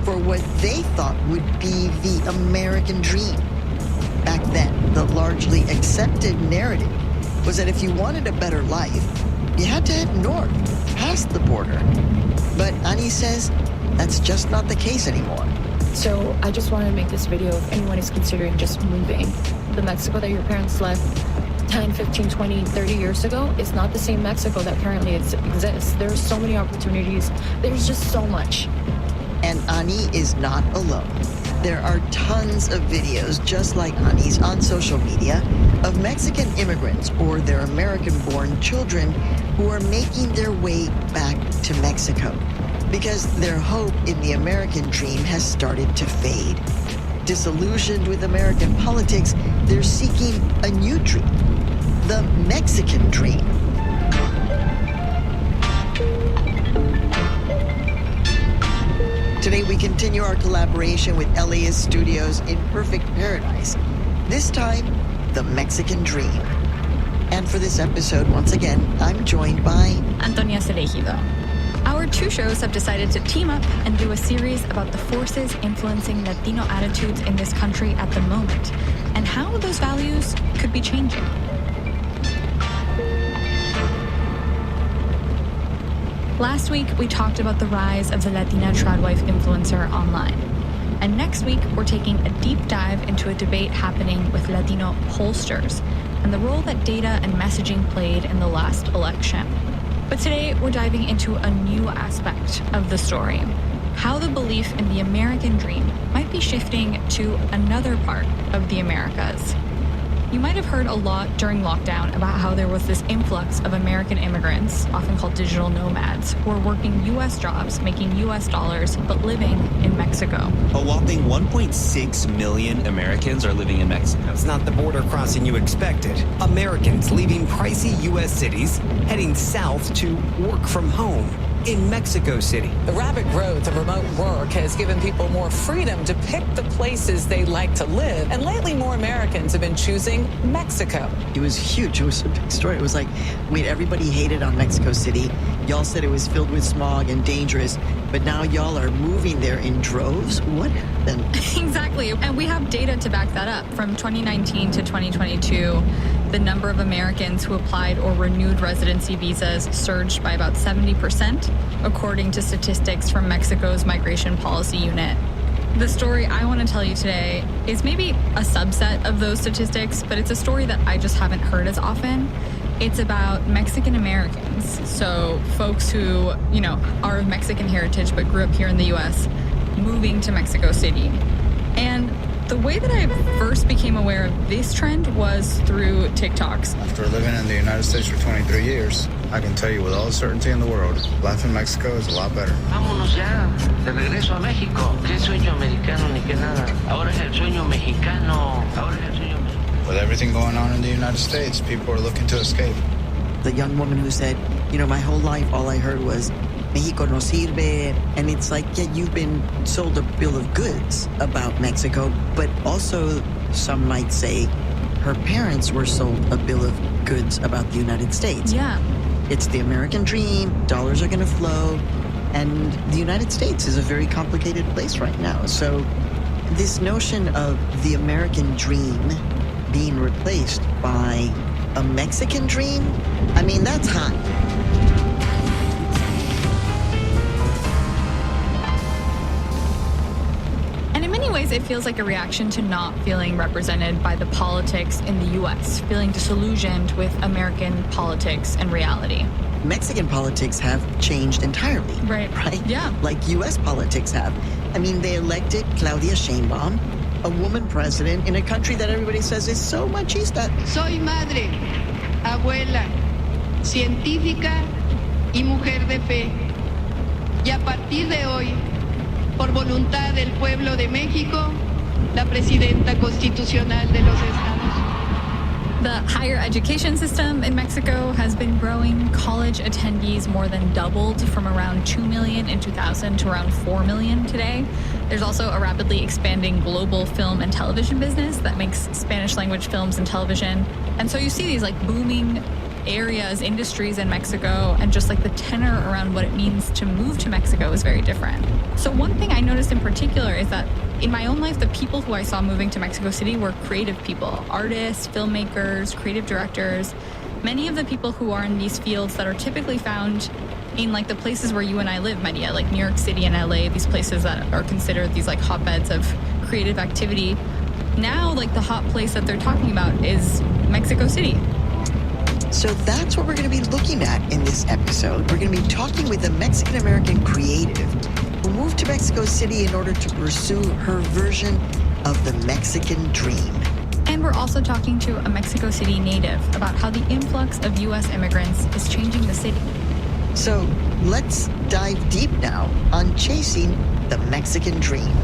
for what they thought would be the American dream. Back then, the largely accepted narrative was that if you wanted a better life, you had to head north, past the border. But Ani says that's just not the case anymore. So I just wanted to make this video if anyone is considering just moving. The Mexico that your parents left 10, 15, 20, 30 years ago is not the same Mexico that currently exists. There's so many opportunities. There's just so much. And Ani is not alone. There are tons of videos just like Ani's on social media of Mexican immigrants or their American-born children who are making their way back to Mexico because their hope in the American dream has started to fade. Disillusioned with American politics, they're seeking a new dream, the Mexican dream. Today, we continue our collaboration with LAist Studios in Perfect Paradise. This time, the Mexican dream. And for this episode, once again, I'm joined by Antonia Cereijido. Our two shows have decided to team up and do a series about the forces influencing Latino attitudes in this country at the moment and how those values could be changing. Last week, we talked about the rise of the Latina tradwife influencer online. And next week, we're taking a deep dive into a debate happening with Latino pollsters and the role that data and messaging played in the last election. But today, we're diving into a new aspect of the story, how the belief in the American dream might be shifting to another part of the Americas. You might have heard a lot during lockdown about how there was this influx of American immigrants, often called digital nomads, who are working U.S. jobs, making U.S. dollars, but living in Mexico. A whopping 1.6 million Americans are living in Mexico. It's not the border crossing you expected. Americans leaving pricey U.S. cities, heading south to work from home. in Mexico City. The rapid growth of remote work has given people more freedom to pick the places they like to live. And lately, more Americans have been choosing Mexico. It was huge. It was a big story. It was like, everybody hated on Mexico City. Y'all said it was filled with smog and dangerous, but now y'all are moving there in droves? What happened? Exactly. And we have data to back that up. From 2019 to 2022, the number of Americans who applied or renewed residency visas surged by about 70%, according to statistics from Mexico's Migration Policy Unit. The story I want to tell you today is maybe a subset of those statistics, but it's a story that I just haven't heard as often. It's about Mexican Americans, so folks who, are of Mexican heritage but grew up here in the U.S., moving to Mexico City. And the way that I first became aware of this trend was through TikToks. After living in the United States for 23 years, I can tell you with all the certainty in the world, life in Mexico is a lot better. Vámonos ya, de regreso a México. Qué sueño americano ni qué nada. Ahora es el sueño mexicano. Ahora es el sueño mexicano. With everything going on in the United States, people are looking to escape. The young woman who said, my whole life, all I heard was, Mexico no sirve. And it's like, yeah, you've been sold a bill of goods about Mexico, but also some might say her parents were sold a bill of goods about the United States. Yeah. It's the American dream, dollars are going to flow, and the United States is a very complicated place right now. So this notion of the American dream being replaced by a Mexican dream, that's hot. And in many ways, it feels like a reaction to not feeling represented by the politics in the U.S., feeling disillusioned with American politics and reality. Mexican politics have changed entirely. Right. Yeah. Like U.S. politics have. They elected Claudia Sheinbaum, a woman president in a country that everybody says is so machista. Soy madre, abuela, científica y mujer de fe. Y a partir de hoy, por voluntad del pueblo de México, la presidenta constitucional de los estados. The higher education system in Mexico has been growing. College attendees more than doubled from around 2 million in 2000 to around 4 million today. There's also a rapidly expanding global film and television business that makes Spanish language films and television. And so you see these booming areas, industries in Mexico, and just the tenor around what it means to move to Mexico is very different. So one thing I noticed in particular is that in my own life, the people who I saw moving to Mexico City were creative people, artists, filmmakers, creative directors, many of the people who are in these fields that are typically found in the places where you and I live, Maria, like New York City and LA, these places that are considered these hotbeds of creative activity. Now, the hot place that they're talking about is Mexico City. So that's what we're going to be looking at in this episode. We're going to be talking with a Mexican-American creative who moved to Mexico City in order to pursue her version of the Mexican dream. And we're also talking to a Mexico City native about how the influx of U.S. immigrants is changing the city. So let's dive deep now on chasing the Mexican dream.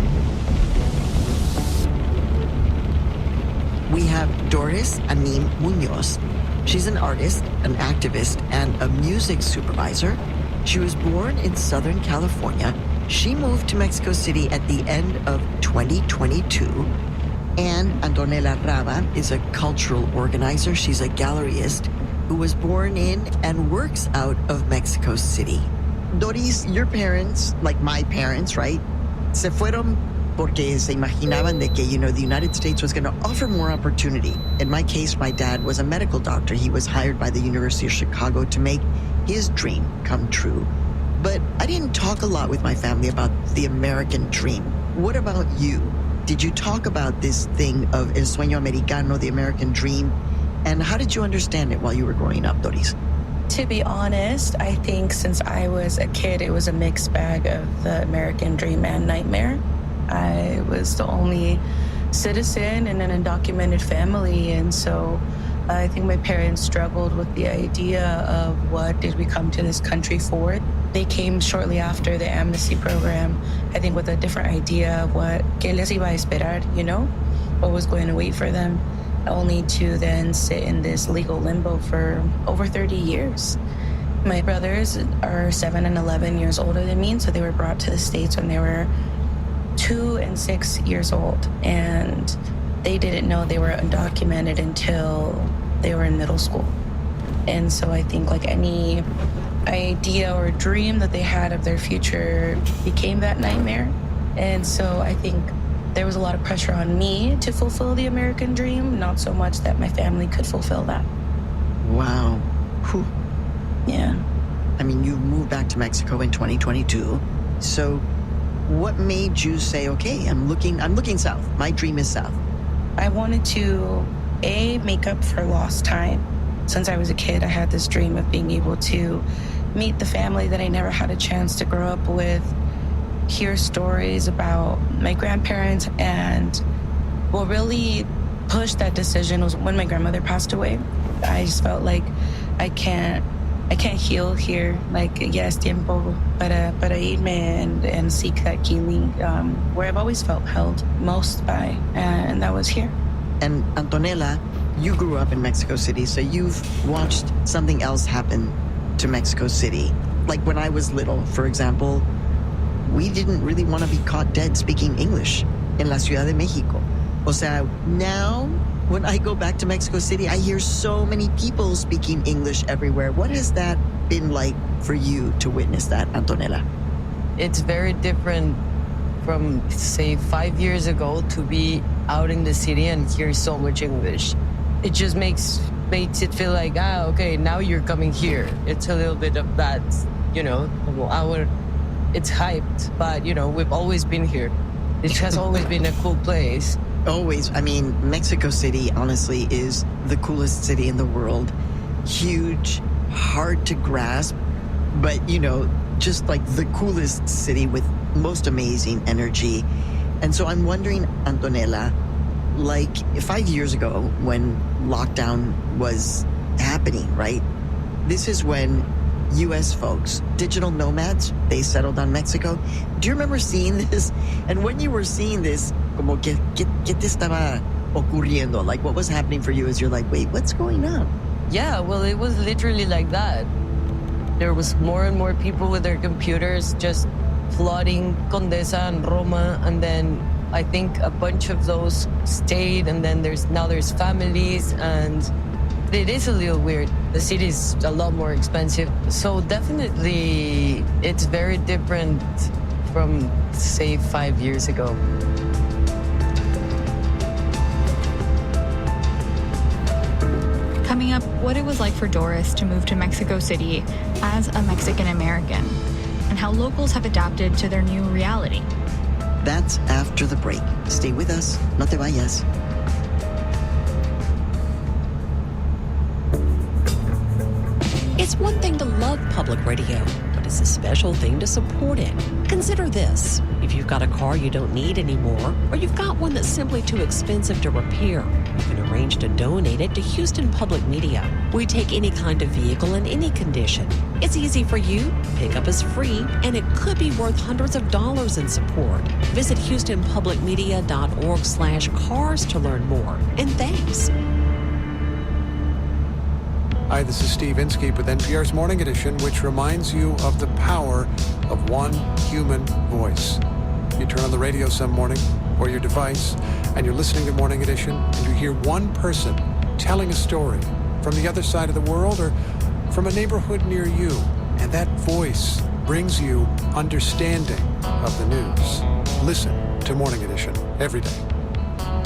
We have Doris Anim Munoz. She's an artist, an activist, and a music supervisor. She was born in Southern California. She moved to Mexico City at the end of 2022. And Antonella Raba is a cultural organizer. She's a galleryist who was born in and works out of Mexico City. Doris, your parents, like my parents, right, se fueron porque se imaginaban de que, the United States was going to offer more opportunity. In my case, my dad was a medical doctor. He was hired by the University of Chicago to make his dream come true. But I didn't talk a lot with my family about the American dream. What about you? Did you talk about this thing of el sueño americano, the American dream? And how did you understand it while you were growing up, Doris? To be honest, I think since I was a kid, it was a mixed bag of the American dream and nightmare. I was the only citizen in an undocumented family, and so I think my parents struggled with the idea of what did we come to this country for. They came shortly after the amnesty program, I think with a different idea of que les iba a esperar, what was going to wait for them, only to then sit in this legal limbo for over 30 years. My brothers are 7 and 11 years older than me, so they were brought to the States when they were 2 and 6 years old. And they didn't know they were undocumented until they were in middle school. And so I think like any idea or dream that they had of their future became that nightmare. And so I think there was a lot of pressure on me to fulfill the American dream, not so much that my family could fulfill that. Wow. Whew. Yeah. I mean, you moved back to Mexico in 2022. So what made you say, okay, I'm looking south. My dream is south. I wanted to, make up for lost time. Since I was a kid, I had this dream of being able to meet the family that I never had a chance to grow up with, hear stories about my grandparents, and what really pushed that decision was when my grandmother passed away. I just felt like I can't heal here. Like, yes, tiempo para irme and seek that healing where I've always felt held most by, and that was here. And Antonella, you grew up in Mexico City, so you've watched something else happen to Mexico City. Like when I was little, for example, we didn't really want to be caught dead speaking English in La Ciudad de Mexico. O sea, now when I go back to Mexico City, I hear so many people speaking English everywhere. What has that been like for you to witness that, Antonella? It's very different from, say, 5 years ago to be out in the city and hear so much English. It just makes it feel like, okay, now you're coming here. It's a little bit of that, it's hyped, but, we've always been here. It has always been a cool place. Always. I mean, Mexico City, honestly, is the coolest city in the world. Huge, hard to grasp, but, just like the coolest city with most amazing energy. And so I'm wondering, Antonella, like 5 years ago when lockdown was happening, right? This is when U.S. folks, digital nomads, they settled on Mexico. Do you remember seeing this? And when you were seeing this, como que te estaba ocurriendo? Like, what was happening for you as you're like, wait, what's going on? Yeah, well, it was literally like that. There was more and more people with their computers just flooding Condesa and Roma, and then I think a bunch of those stayed, and then there's families, and it is a little weird. The city is a lot more expensive, so definitely it's very different from, say, 5 years ago. Coming up, what it was like for Doris to move to Mexico City as a Mexican American, and how locals have adapted to their new reality. That's after the break. Stay with us. No te vayas. It's one thing to love public radio, but it's a special thing to support it. Consider this. If you've got a car you don't need anymore, or you've got one that's simply too expensive to repair, you can arrange to donate it to Houston Public Media. We take any kind of vehicle in any condition. It's easy for you, pickup is free, and it could be worth hundreds of dollars in support. Visit HoustonPublicMedia.org/cars to learn more. And thanks. Hi, this is Steve Inskeep with NPR's Morning Edition, which reminds you of the power of one human voice. You turn on the radio some morning or your device, and you're listening to Morning Edition, and you hear one person telling a story from the other side of the world or from a neighborhood near you, and that voice brings you understanding of the news. Listen to Morning Edition every day.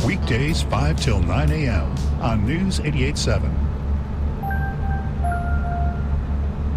Weekdays 5 till 9 a.m. on News 88.7.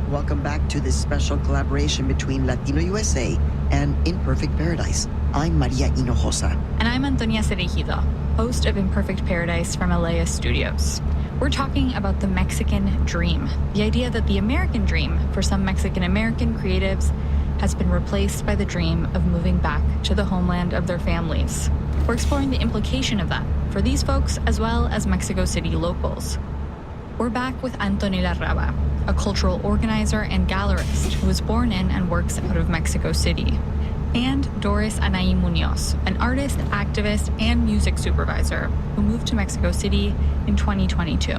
Welcome back to this special collaboration between Latino USA and Imperfect Paradise. I'm Maria Hinojosa. And I'm Antonia Cereijido, host of Imperfect Paradise from LAist Studios. We're talking about the Mexican dream, the idea that the American dream for some Mexican American creatives has been replaced by the dream of moving back to the homeland of their families. We're exploring the implication of that for these folks as well as Mexico City locals. We're back with Antonella Raba, a cultural organizer and gallerist who was born in and works out of Mexico City, and Doris Anaí Munoz, an artist, activist, and music supervisor who moved to Mexico City in 2022.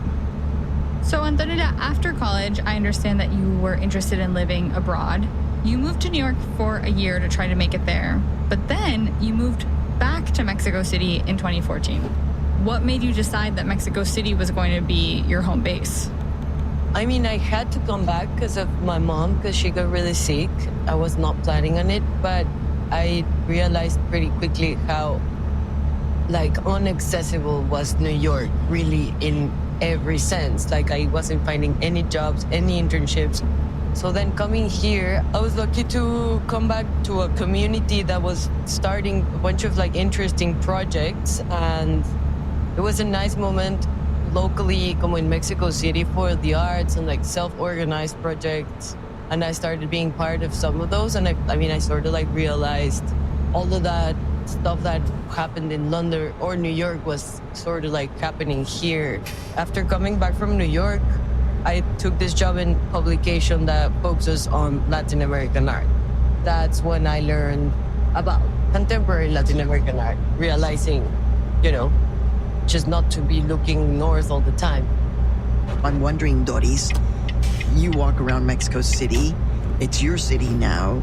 So, Antonella, after college, I understand that you were interested in living abroad. You moved to New York for a year to try to make it there, but then you moved back to Mexico City in 2014. What made you decide that Mexico City was going to be your home base? I mean, I had to come back because of my mom, because she got really sick. I was not planning on it, but I realized pretty quickly how, like, inaccessible was New York, really, in every sense. Like, I wasn't finding any jobs, any internships. So then coming here, I was lucky to come back to a community that was starting a bunch of like interesting projects. And it was a nice moment locally, como in Mexico City, for the arts and like self-organized projects. And I started being part of some of those. And I sort of like realized all of that stuff that happened in London or New York was sort of like happening here. After coming back from New York, I took this job in publication that focuses on Latin American art. That's when I learned about contemporary Latin American art, realizing, just not to be looking north all the time. I'm wondering, Doris, you walk around Mexico City. It's your city now.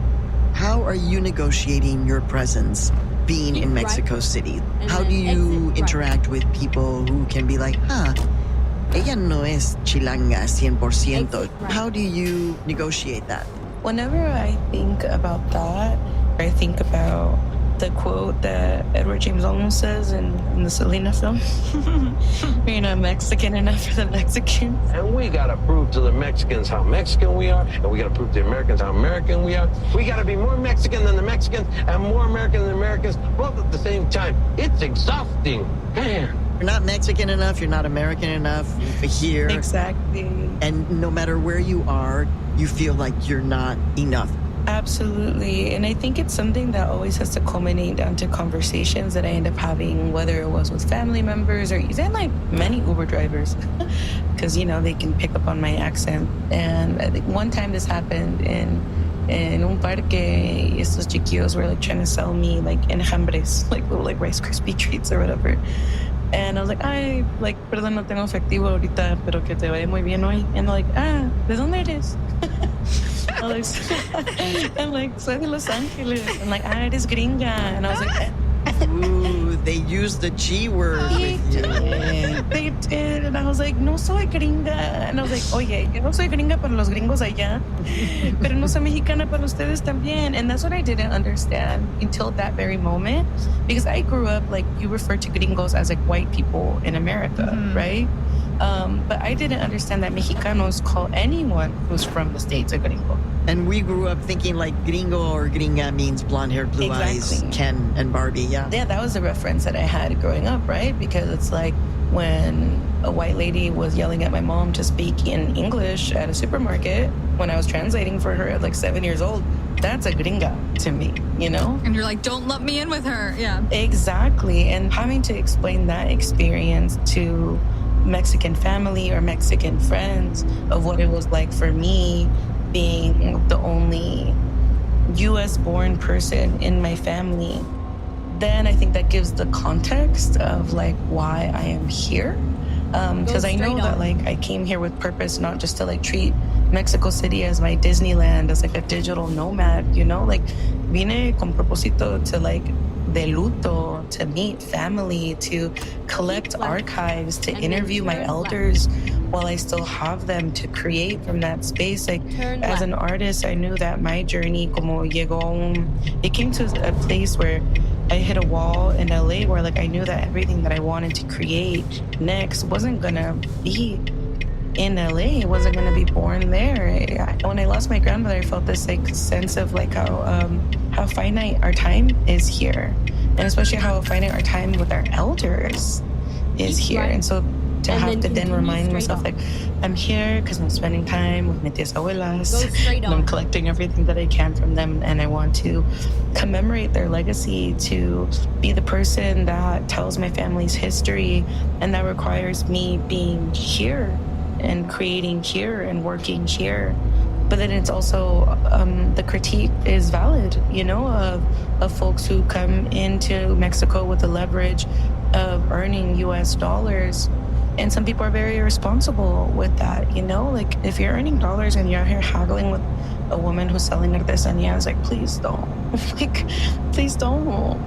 How are you negotiating your presence being in Mexico City? How do you interact with people who can be like, ella no es chilanga 100%. How do you negotiate that? Whenever I think about that, I think about the quote that Edward James Olmos says in the Selena film. You're not Mexican enough for the Mexicans. And we gotta prove to the Mexicans how Mexican we are, and we gotta prove to the Americans how American we are. We gotta be more Mexican than the Mexicans and more American than the Americans, both at the same time. It's exhausting, man. You're not Mexican enough, you're not American enough here. Exactly. And no matter where you are, you feel like you're not enough. Absolutely. And I think it's something that always has to culminate down to conversations that I end up having, whether it was with family members or even like many Uber drivers, because, they can pick up on my accent. And I think one time this happened in un parque, estos chiquillos were like trying to sell me like enjambres, like little like Rice Krispie treats or whatever. And I was like, perdón, no tengo efectivo ahorita, pero que te vaya muy bien hoy. And they're like, ¿de dónde eres? I'm like, soy de Los Angeles. I'm like, eres gringa. And I was like, ooh, they used the G word with you. They did. And I was like, no soy gringa. And I was like, oye, yo no soy gringa para los gringos allá, pero no soy mexicana para ustedes también. And that's what I didn't understand until that very moment. Because I grew up, like, you refer to gringos as like white people in America, right? But I didn't understand that Mexicanos call anyone who's from the States a gringo. And we grew up thinking like gringo or gringa means blonde hair, blue eyes, Ken and Barbie, yeah. Yeah, that was the reference that I had growing up, right? Because it's like when a white lady was yelling at my mom to speak in English at a supermarket when I was translating for her at like 7 years old, that's a gringa to me, And you're like, don't let me in with her. Yeah. Exactly. And having to explain that experience to Mexican family or Mexican friends of what it was like for me being the only US-born person in my family, then I think that gives the context of like why I am here. Because I know that like I came here with purpose, not just to like treat Mexico City as my Disneyland, as like a digital nomad, like vine con propósito to like de luto, to meet family, to collect archives, to interview my elders while I still have them, to create from that space. Like as an artist, I knew that my journey it came to a place where I hit a wall in LA where like I knew that everything that I wanted to create next wasn't gonna be in LA. It wasn't gonna be born there. When I lost my grandmother, I felt this like sense of like how finite our time is here, and especially how finite our time with our elders is here. And so to have to then remind myself like I'm here because I'm spending time with my tías abuelas, and I'm collecting everything that I can from them, and I want to commemorate their legacy, to be the person that tells my family's history, and that requires me being here and creating here and working here. But then it's also the critique is valid, of folks who come into Mexico with the leverage of earning US dollars And some people are very irresponsible with that, you know? Like, if you're earning dollars and you're out here haggling with a woman who's selling artesanía, it's like, please don't. Like, please don't.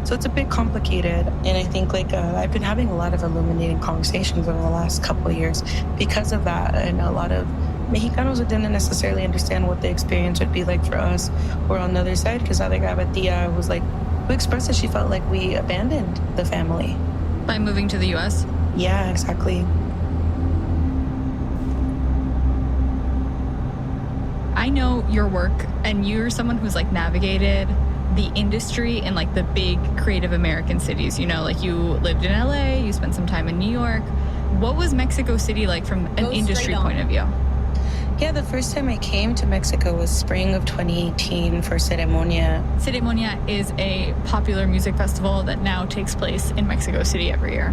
So it's a bit complicated. And I think, like, I've been having a lot of illuminating conversations over the last couple of years because of that. And a lot of Mexicanos that didn't necessarily understand what the experience would be like for us were on the other side, because I think I have a tia who was like, who expressed that she felt like we abandoned the family. By moving to the U.S.? Yeah, exactly. I know your work, and you're someone who's like navigated the industry in like the big creative American cities. You know, like you lived in LA, you spent some time in New York. What was Mexico City like from an industry point of view? Yeah, the first time I came to Mexico was spring of 2018 for Ceremonia. Ceremonia is a popular music festival that now takes place in Mexico City every year.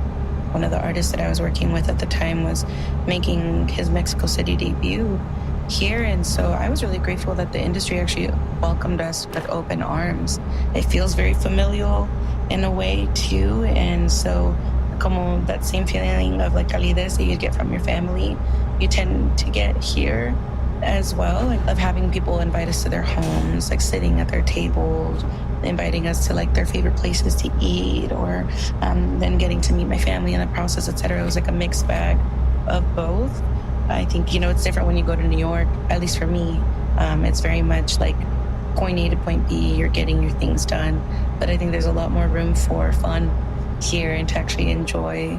One of the artists that I was working with at the time was making his Mexico City debut here, and so I was really grateful that the industry actually welcomed us with open arms. It feels very familial in a way too, and so como that same feeling of like calidez that you get from your family, you tend to get here as well. I love having people invite us to their homes, like sitting at their tables, inviting us to like their favorite places to eat, or then getting to meet my family in the process, etc. It was like a mixed bag of both. I think, you know, it's different when you go to New York, at least for me. It's very much like point A to point B, you're getting your things done. But I think there's a lot more room for fun here and to actually enjoy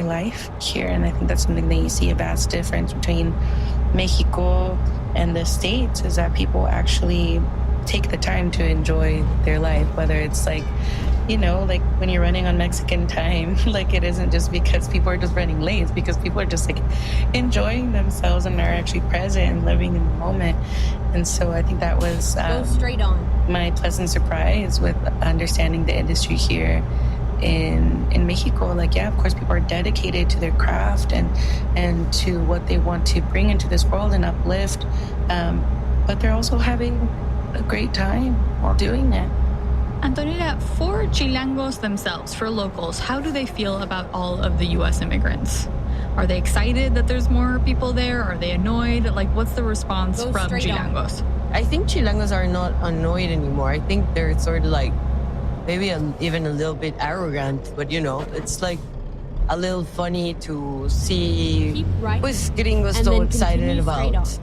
life here. And I think that's something that you see a vast difference between Mexico and the States, is that people actually take the time to enjoy their life, whether it's like, you know, like when you're running on Mexican time, like it isn't just because people are just running late, it's because people are just like enjoying themselves and are actually present and living in the moment. And so I think that was Go straight on. my pleasant surprise with understanding the industry here in Mexico. Like, yeah, of course, people are dedicated to their craft and to what they want to bring into this world and uplift, but they're also having a great time while doing it. Antonella, for Chilangos themselves, for locals, how do they feel about all of the U.S. immigrants? Are they excited that there's more people there? Are they annoyed? Like, what's the response from Chilangos? I think Chilangos are not annoyed anymore. I think they're sort of like maybe even a little bit arrogant, but you know, it's like a little funny to see pues gringos so excited about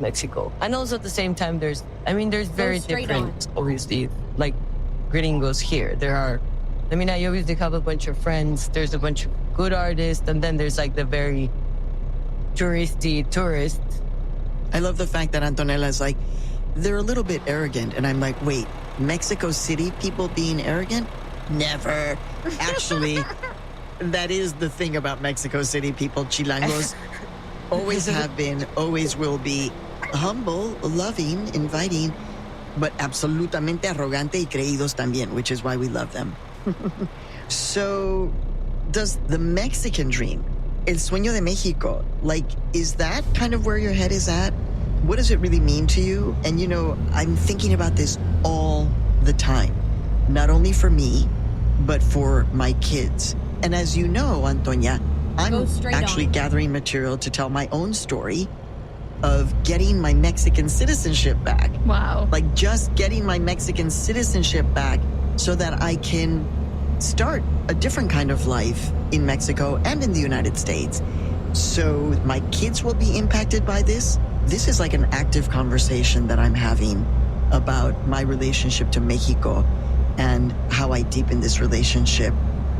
Mexico. And also at the same time, there's very different, obviously, like gringos here. I obviously have a bunch of friends. There's a bunch of good artists, and then there's like the very touristy tourists. I love the fact that Antonella is like, they're a little bit arrogant. And I'm like, wait, Mexico City people being arrogant? Never. Actually, that is the thing about Mexico City people. Chilangos always have been, always will be humble, loving, inviting, but absolutamente arrogante y creídos también, which is why we love them. So, does the Mexican dream, el sueño de Mexico, like, is that kind of where your head is at? What does it really mean to you? And, you know, I'm thinking about this all the time, not only for me, but for my kids. And as you know, Antonia, I'm actually gathering material to tell my own story of getting my Mexican citizenship back. Wow. Like just getting my Mexican citizenship back so that I can start a different kind of life in Mexico and in the United States. So my kids will be impacted by this. This is like an active conversation that I'm having about my relationship to Mexico and how I deepen this relationship.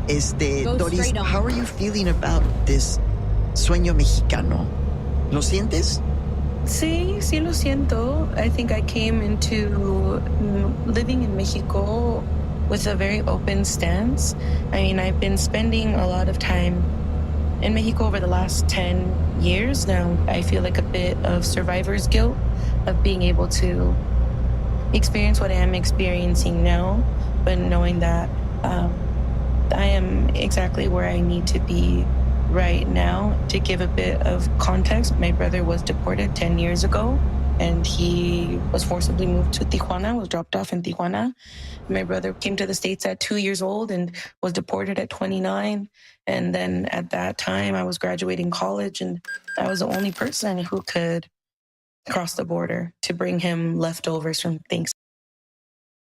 Doris, how are you feeling about this sueño mexicano? ¿Lo sientes? Sí lo siento. I think I came into living in Mexico with a very open stance. I mean, I've been spending a lot of time in Mexico over the last 10 years now. I feel like a bit of survivor's guilt of being able to experience what I am experiencing now, but knowing that I am exactly where I need to be right now. To give a bit of context, my brother was deported 10 years ago and he was forcibly moved to Tijuana, was dropped off in Tijuana. My brother came to the States at 2 years old and was deported at 29. And then at that time, I was graduating college, and I was the only person who could cross the border to bring him leftovers from Thanksgiving.